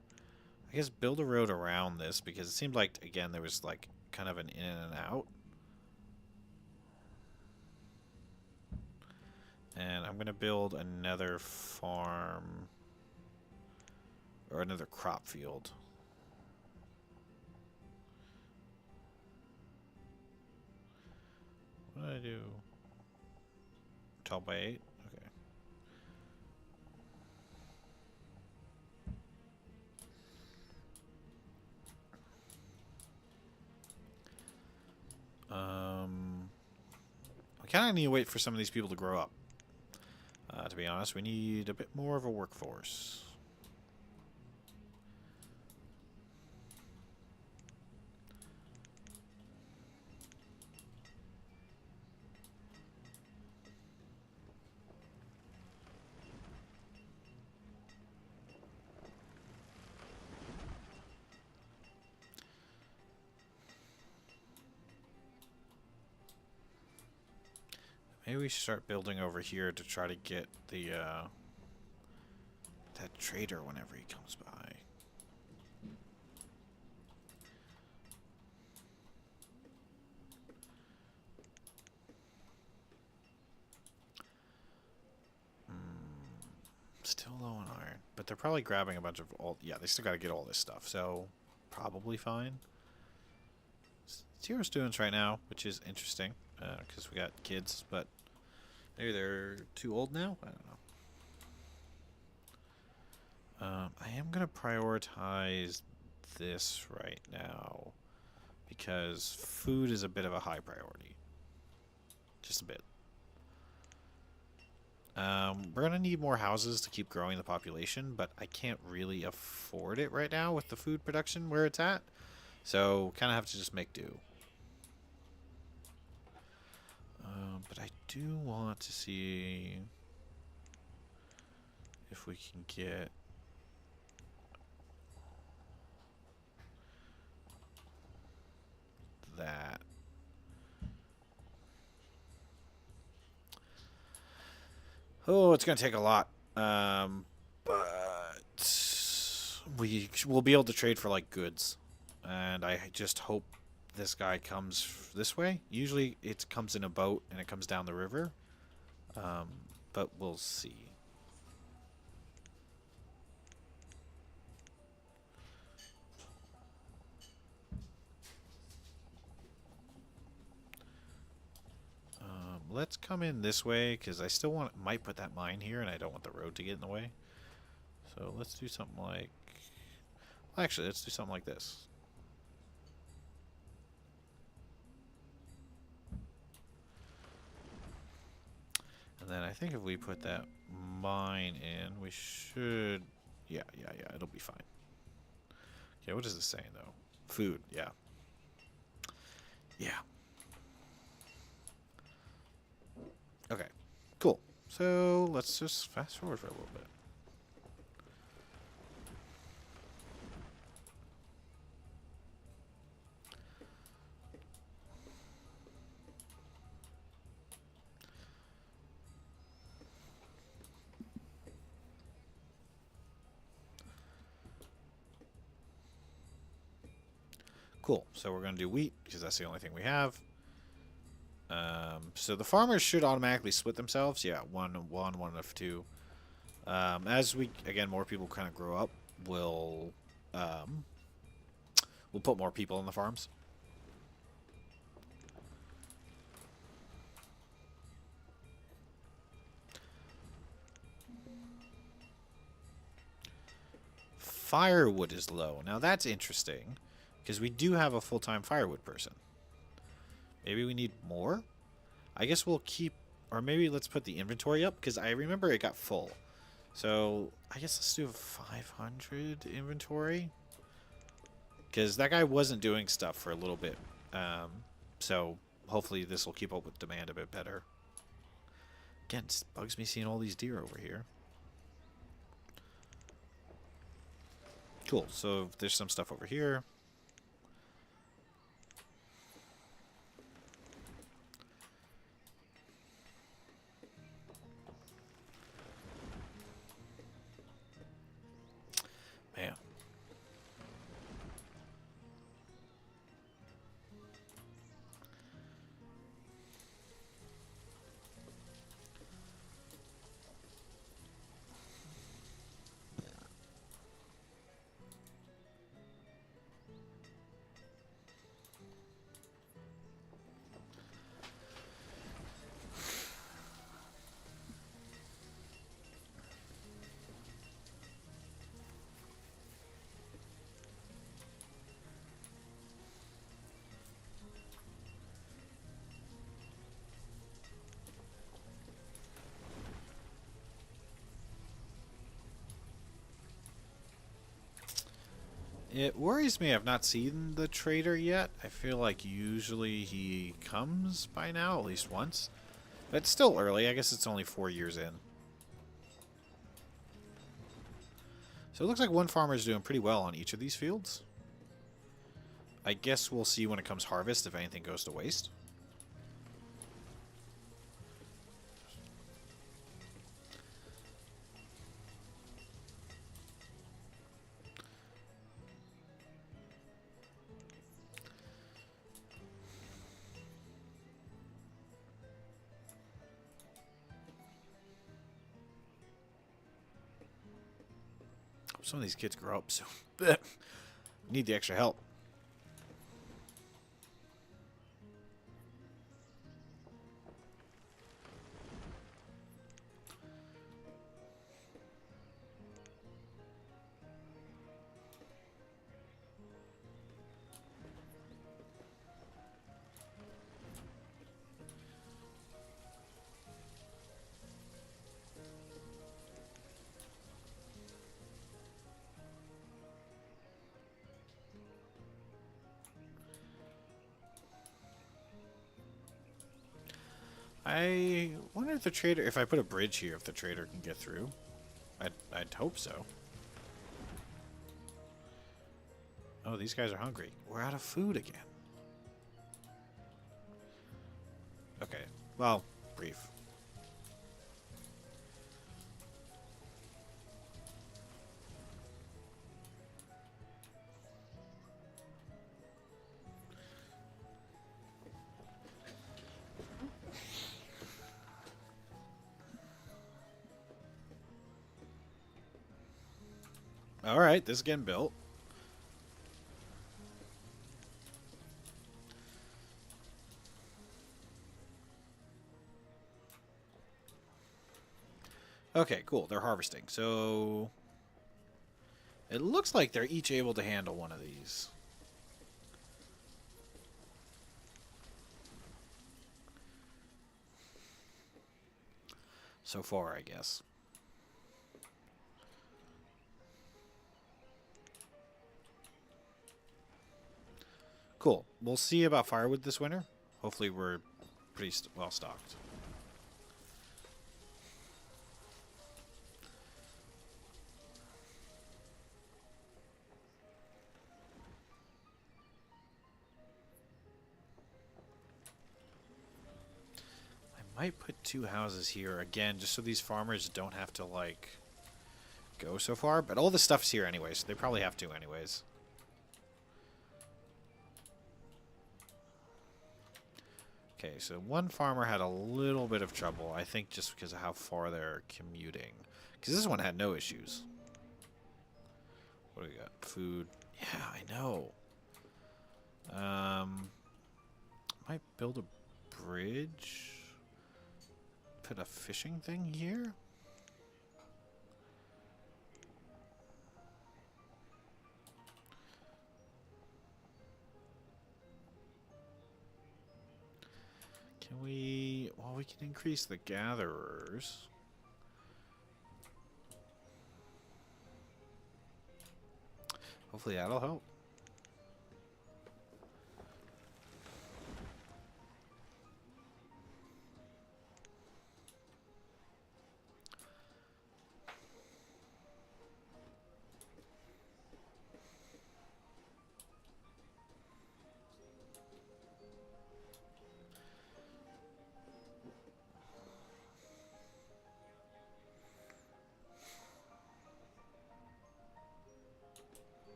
I guess build a road around this, because it seemed like, again, there was, like, kind of an in and out. And I'm going to build another farm, or another crop field. What did I do? 12 by 8? Okay. I kind of need to wait for some of these people to grow up. To be honest, we need a bit more of a workforce. Maybe we should start building over here to try to get the, that trader whenever he comes by. but they're probably grabbing a bunch of all. Yeah, they still got to get all this stuff, so probably fine. Zero students right now, which is interesting because we got kids, but maybe they're too old now. I don't know. I am gonna prioritize this right now because food is a bit of a high priority, just a bit. We're gonna need more houses to keep growing the population, but I can't really afford it right now with the food production where it's at. So kind of have to just make do. But I do want to see if we can get that. Oh, it's going to take a lot. But we'll be able to trade for like goods. And I just hope this guy comes this way. Usually it comes in a boat and it comes down the river. But we'll see. Let's come in this way because I still might put that mine here and I don't want the road to get in the way. So let's do something like... Actually, let's do something like this. And then I think if we put that mine in, we should... Yeah, it'll be fine. Okay, what is this saying, though? Food, yeah. Yeah. Okay, cool. So let's just fast forward for a little bit. Cool. So we're going to do wheat because that's the only thing we have. So the farmers should automatically split themselves. Yeah, one of two. As more people kind of grow up, we'll put more people in the farms. Firewood is low. Now that's interesting because we do have a full-time firewood person. Maybe we need more? I guess we'll keep... Or maybe let's put the inventory up, because I remember it got full. So, I guess let's do a 500 inventory. Because that guy wasn't doing stuff for a little bit. So, hopefully this will keep up with demand a bit better. Again, it bugs me seeing all these deer over here. Cool, so there's some stuff over here. Man. It worries me I've not seen the trader yet. I feel like usually he comes by now, at least once. But it's still early. I guess it's only 4 years in. So it looks like one farmer is doing pretty well on each of these fields. I guess we'll see when it comes harvest if anything goes to waste. some of these kids grow up so need the extra help. I wonder if the trader, if I put a bridge here, if the trader can get through. I'd hope so. Oh, these guys are hungry. We're out of food again. Okay, well, brief. Alright, this is getting built. Okay, cool. They're harvesting. So it looks like they're each able to handle one of these. So far, I guess. Cool. We'll see about firewood this winter. Hopefully we're pretty well stocked. I might put 2 houses here again, just so these farmers don't have to, like, go so far. But all the stuff's here anyway, so they probably have to anyways. Okay, so one farmer had a little bit of trouble, I think just because of how far they're commuting. Because this one had no issues. What do we got? Food. Yeah, I know. Might build a bridge. Put a fishing thing here. Can we... Well, we can increase the gatherers. Hopefully that'll help.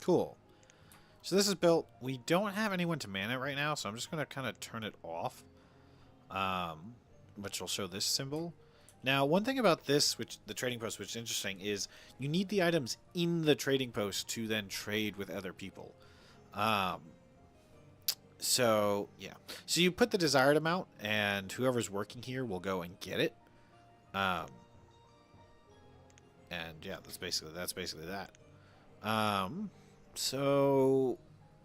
Cool. So this is built. We don't have anyone to man it right now, so I'm just going to kind of turn it off. Which will show this symbol. Now, one thing about this, which the trading post, which is interesting, is you need the items in the trading post to then trade with other people. So, yeah. So you put the desired amount, and whoever's working here will go and get it. And yeah, that's basically that. So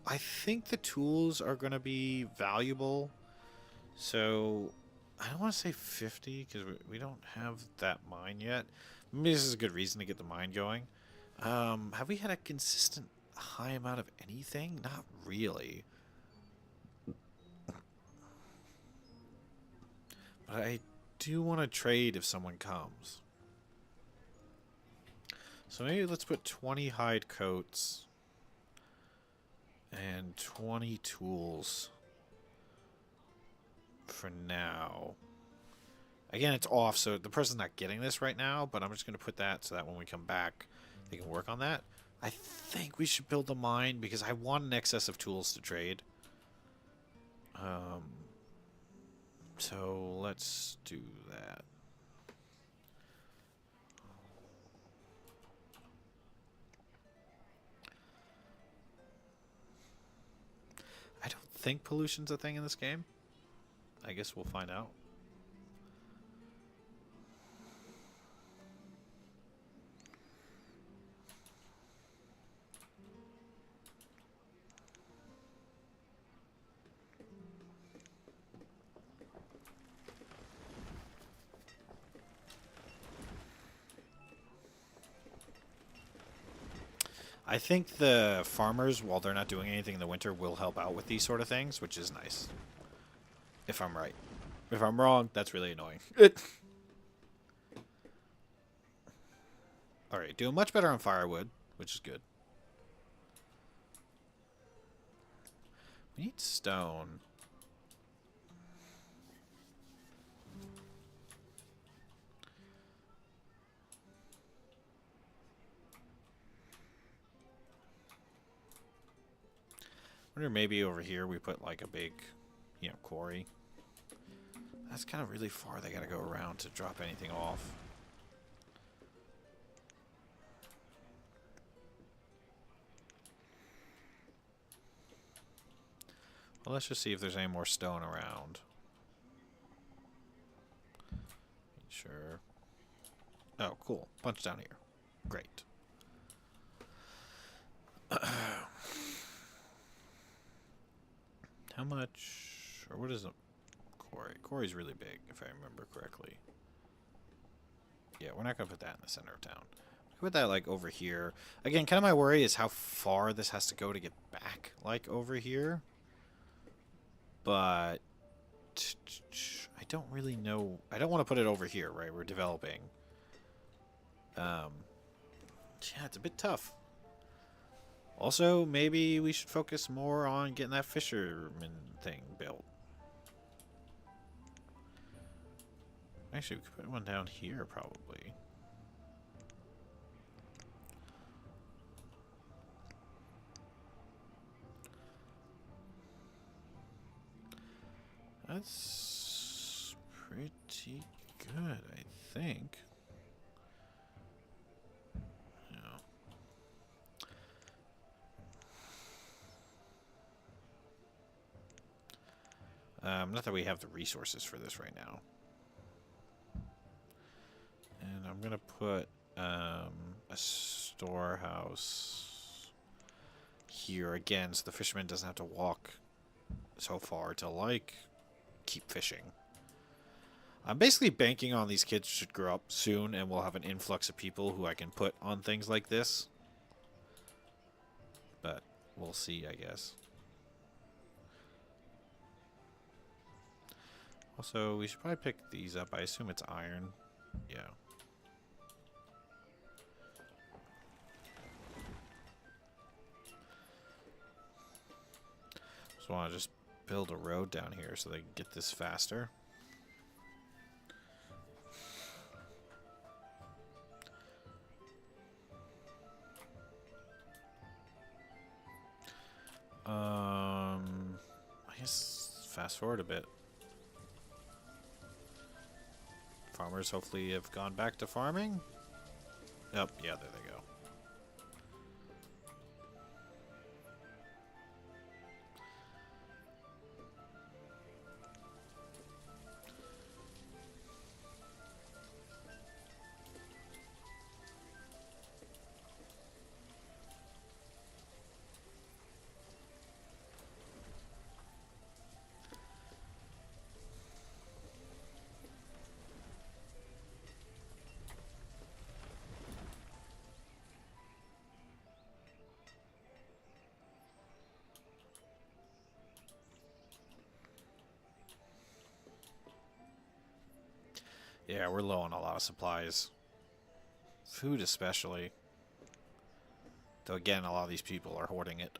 I think the tools are going to be valuable. So I don't want to say 50 because we don't have that mine yet. Maybe this is a good reason to get the mine going. Have we had a consistent high amount of anything? Not really. But I do want to trade if someone comes. So maybe let's put 20 hide coats and 20 tools for now. Again, it's off, so the person's not getting this right now, but I'm just going to put that so that when we come back, I can work on that. I think we should build a mine because I want an excess of tools to trade. So let's do that. I don't think pollution's a thing in this game. I guess we'll find out. I think the farmers, while they're not doing anything in the winter, will help out with these sort of things, which is nice. If I'm right. If I'm wrong, that's really annoying. Alright, doing much better on firewood, which is good. We need stone. I wonder maybe over here we put like a big, quarry. That's kind of really far. They gotta go around to drop anything off. Well, let's just see if there's any more stone around. Sure. Oh, cool. Bunch down here. Great. How much, or what is a quarry? Quarry's really big, if I remember correctly. Yeah, we're not going to put that in the center of town. Put that, like, over here. Again, kind of my worry is how far this has to go to get back, like, over here. But I don't really know. I don't want to put it over here, right? We're developing. Yeah, it's a bit tough. Also, maybe we should focus more on getting that fisherman thing built. Actually, we could put one down here, probably. That's pretty good, I think. Not that we have the resources for this right now. And I'm gonna put a storehouse here again, so the fisherman doesn't have to walk so far to, like, keep fishing. I'm basically banking on these kids should grow up soon and we'll have an influx of people who I can put on things like this. But we'll see, I guess. Also, we should probably pick these up. I assume it's iron. Yeah. So I want to just build a road down here so they can get this faster. I guess fast forward a bit. Farmers hopefully have gone back to farming. Oh, yeah, there they go. Yeah, we're low on a lot of supplies. Food especially. Though again, a lot of these people are hoarding it.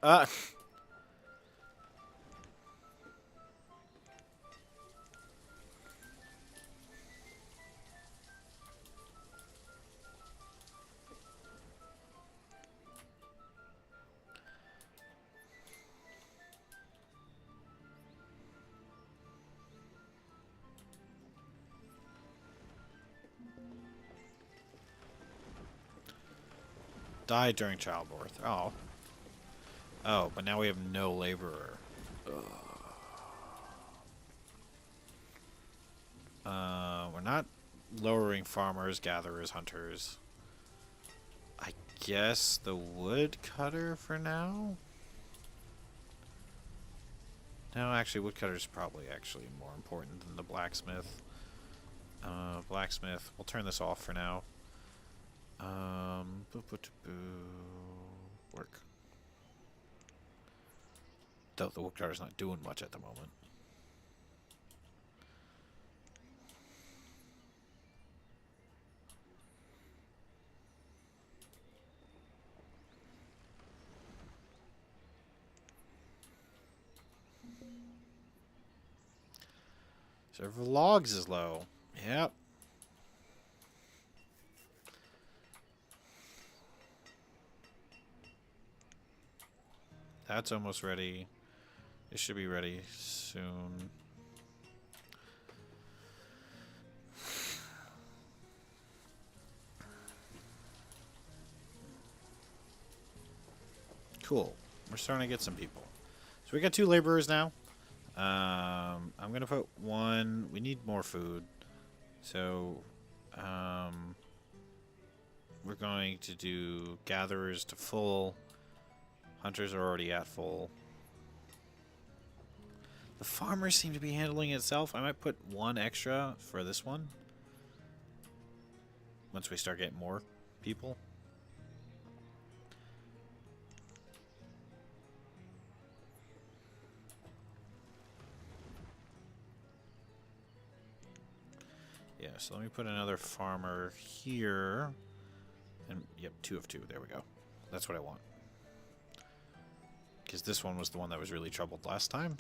Died during childbirth. Oh. Oh, but now we have no laborer. We're not lowering farmers, gatherers, hunters. I guess the woodcutter for now? No, actually, woodcutter's probably actually more important than the blacksmith. Blacksmith. We'll turn this off for now. Work. Though the woodcutter's not doing much at the moment. Server logs is low. Yep. That's almost ready. It should be ready soon. Cool. We're starting to get some people. So we got 2 laborers now. I'm gonna put 1. We need more food. So, we're going to do gatherers to full. Hunters are already at full. The farmers seem to be handling it itself. I might put 1 extra for this one. Once we start getting more people. Yeah, so let me put another farmer here. And, yep, 2 of 2. There we go. That's what I want. Because this one was the one that was really troubled last time.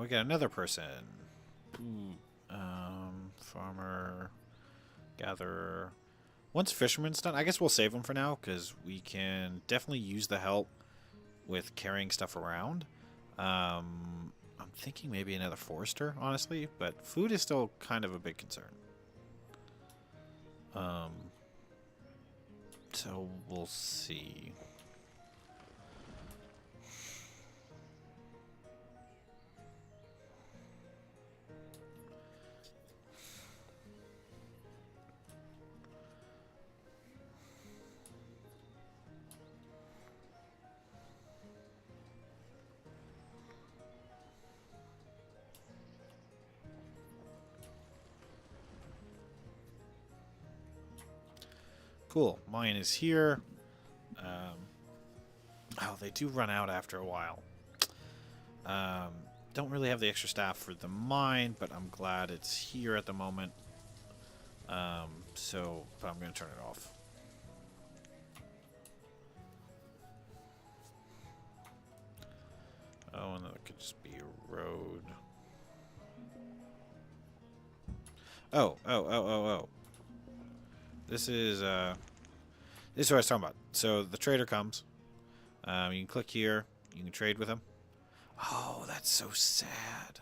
We got another person. Ooh, farmer, gatherer. Once fisherman's done, I guess we'll save him for now because we can definitely use the help with carrying stuff around. I'm thinking maybe another forester, honestly, but food is still kind of a big concern. So we'll see. Cool. Mine is here. Oh, they do run out after a while. Don't really have the extra staff for the mine, but I'm glad it's here at the moment. But I'm going to turn it off. Oh, and that could just be a road. Oh. This is what I was talking about. So the trader comes. You can click here. You can trade with him. Oh, that's so sad.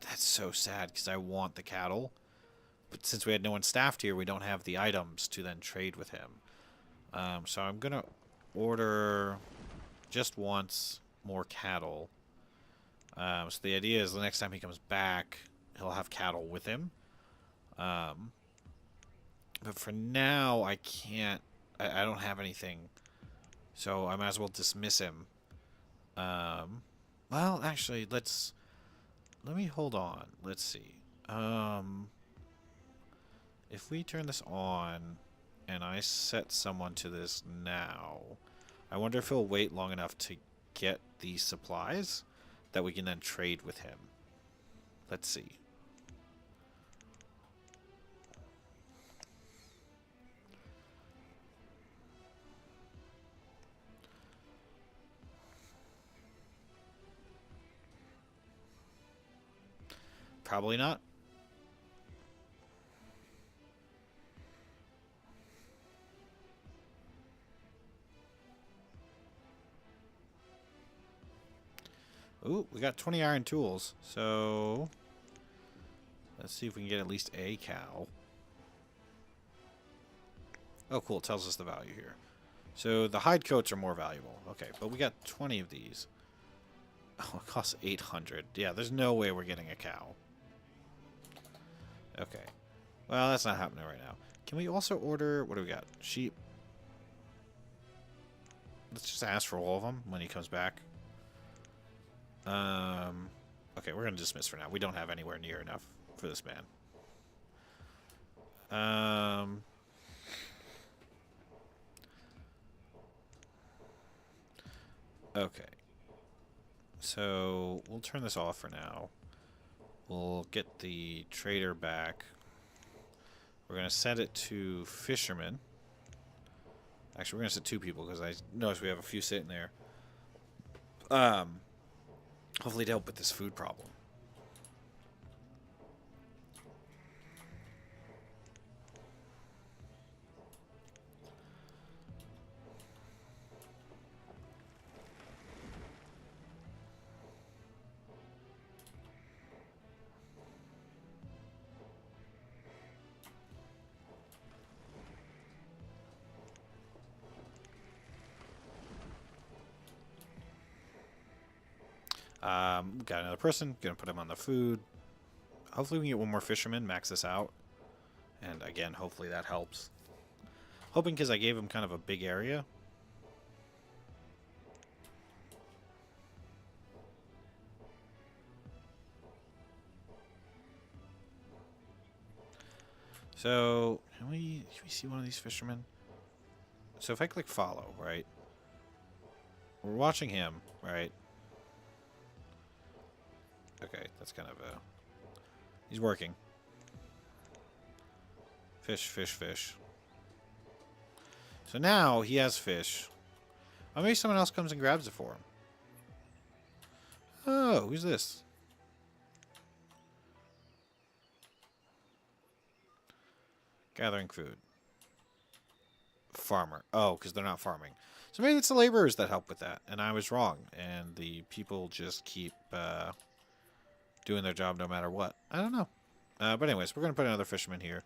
That's so sad because I want the cattle. But since we had no one staffed here, we don't have the items to then trade with him. So I'm going to order just once more cattle. So the idea is the next time he comes back, he'll have cattle with him. But for now, I can't. I don't have anything. So I might as well dismiss him. Well, actually, let me hold on. Let's see. If we turn this on and I set someone to this now, I wonder if he'll wait long enough to get these supplies that we can then trade with him. Let's see. Probably not. Ooh, we got 20 iron tools. So let's see if we can get at least a cow. Oh, cool. It tells us the value here. So the hide coats are more valuable. Okay, but we got 20 of these. Oh, it costs 800. Yeah, there's no way we're getting a cow. Okay. Well, that's not happening right now. Can we also order... What do we got? Sheep. Let's just ask for all of them when he comes back. Okay, we're going to dismiss for now. We don't have anywhere near enough for this man. Okay. So, we'll turn this off for now. We'll get the trader back. We're going to set it to fishermen. Actually, we're going to set 2 people because I noticed we have a few sitting there. Hopefully to help with this food problem. Got another person. Gonna put him on the food. Hopefully we can get one more fisherman, max this out. And again, hopefully that helps. Hoping because I gave him kind of a big area. So, can we see one of these fishermen? So if I click follow, right? We're watching him, right? Okay, that's kind of a... He's working. Fish, fish, fish. So now he has fish. Oh, maybe someone else comes and grabs it for him. Oh, who's this? Gathering food. Farmer. Oh, because they're not farming. So maybe it's the laborers that help with that. And I was wrong. And the people just keep doing their job no matter what. I don't know. But anyways, we're going to put another fisherman here.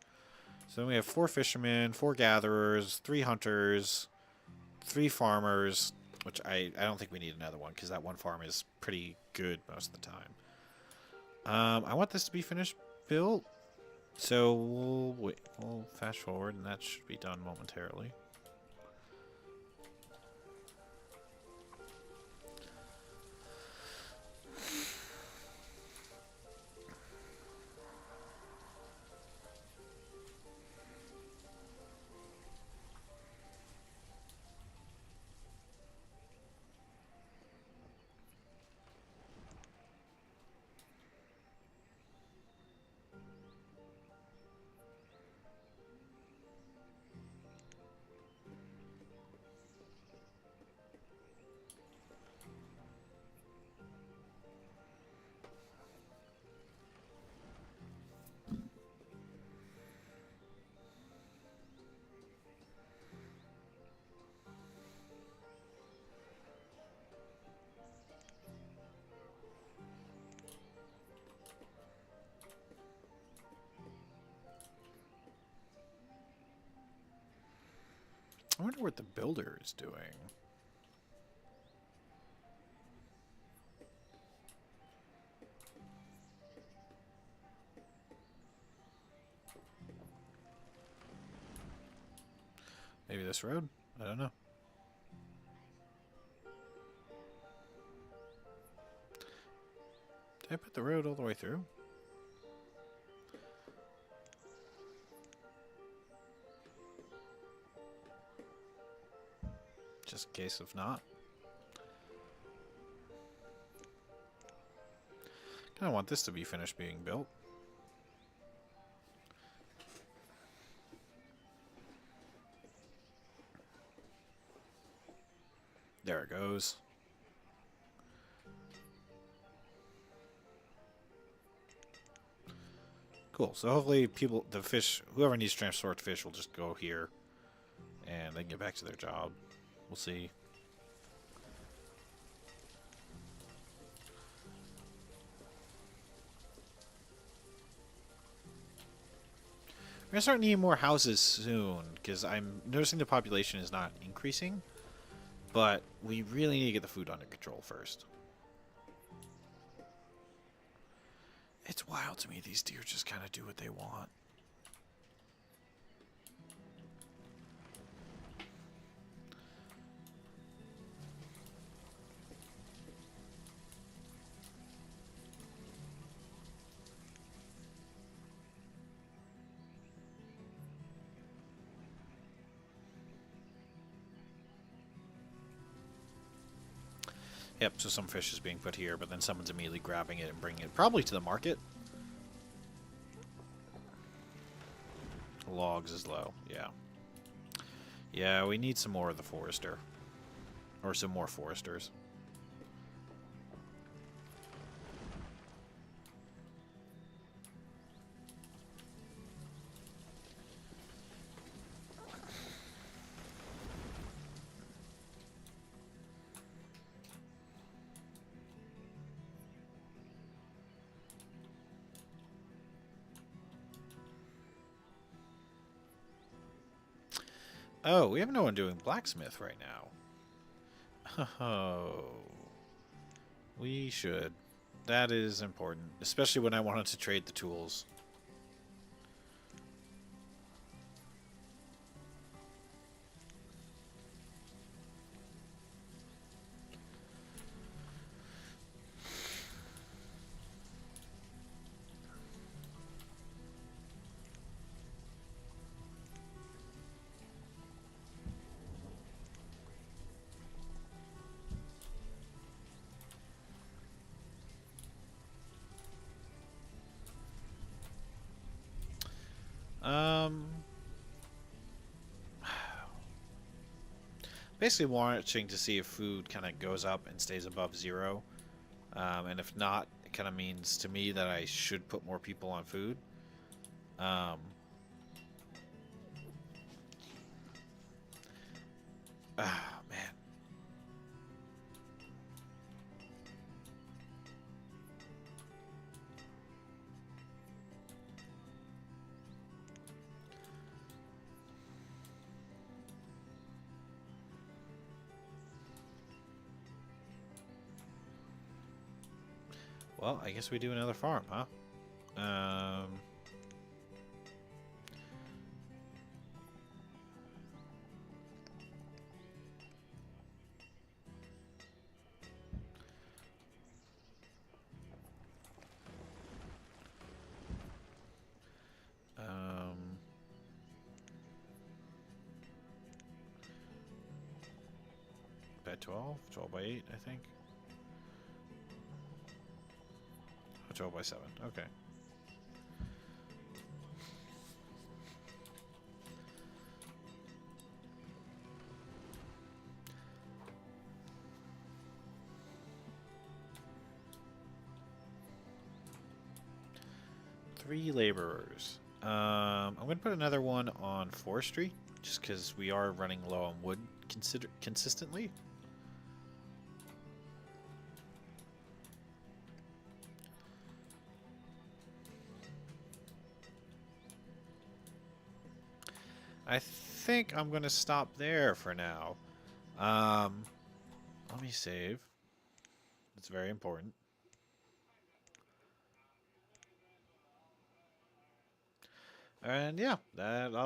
So we have 4 fishermen, 4 gatherers, 3 hunters, 3 farmers, which I don't think we need another one because that one farm is pretty good most of the time. I want this to be finished built. So we'll fast forward and that should be done momentarily. I wonder what the builder is doing. Maybe this road? I don't know. Did I put the road all the way through? Just in case if not. I want this to be finished being built. There it goes. Cool. So hopefully people, the fish, whoever needs to transport fish will just go here and they can get back to their job. We'll see. We're gonna start needing more houses soon because I'm noticing the population is not increasing, but we really need to get the food under control first. It's wild to me these deer just kind of do what they want. Yep, so some fish is being put here, but then someone's immediately grabbing it and bringing it probably to the market. Logs is low, yeah. Yeah, we need some more of the forester. Or some more foresters. Oh, we have no one doing blacksmith right now. Oh. We should. That is important. Especially when I wanted to trade the tools. Basically watching to see if food kind of goes up and stays above 0. And if not, it kind of means to me that I should put more people on food. Um, man. Well, I guess we do another farm, huh? Um, 12? 12 by 8, I think. 12 by 7, okay. Three laborers. I'm going to put another one on forestry, just because we are running low on wood consistently. I think I'm going to stop there for now. Let me save. It's very important. And yeah, that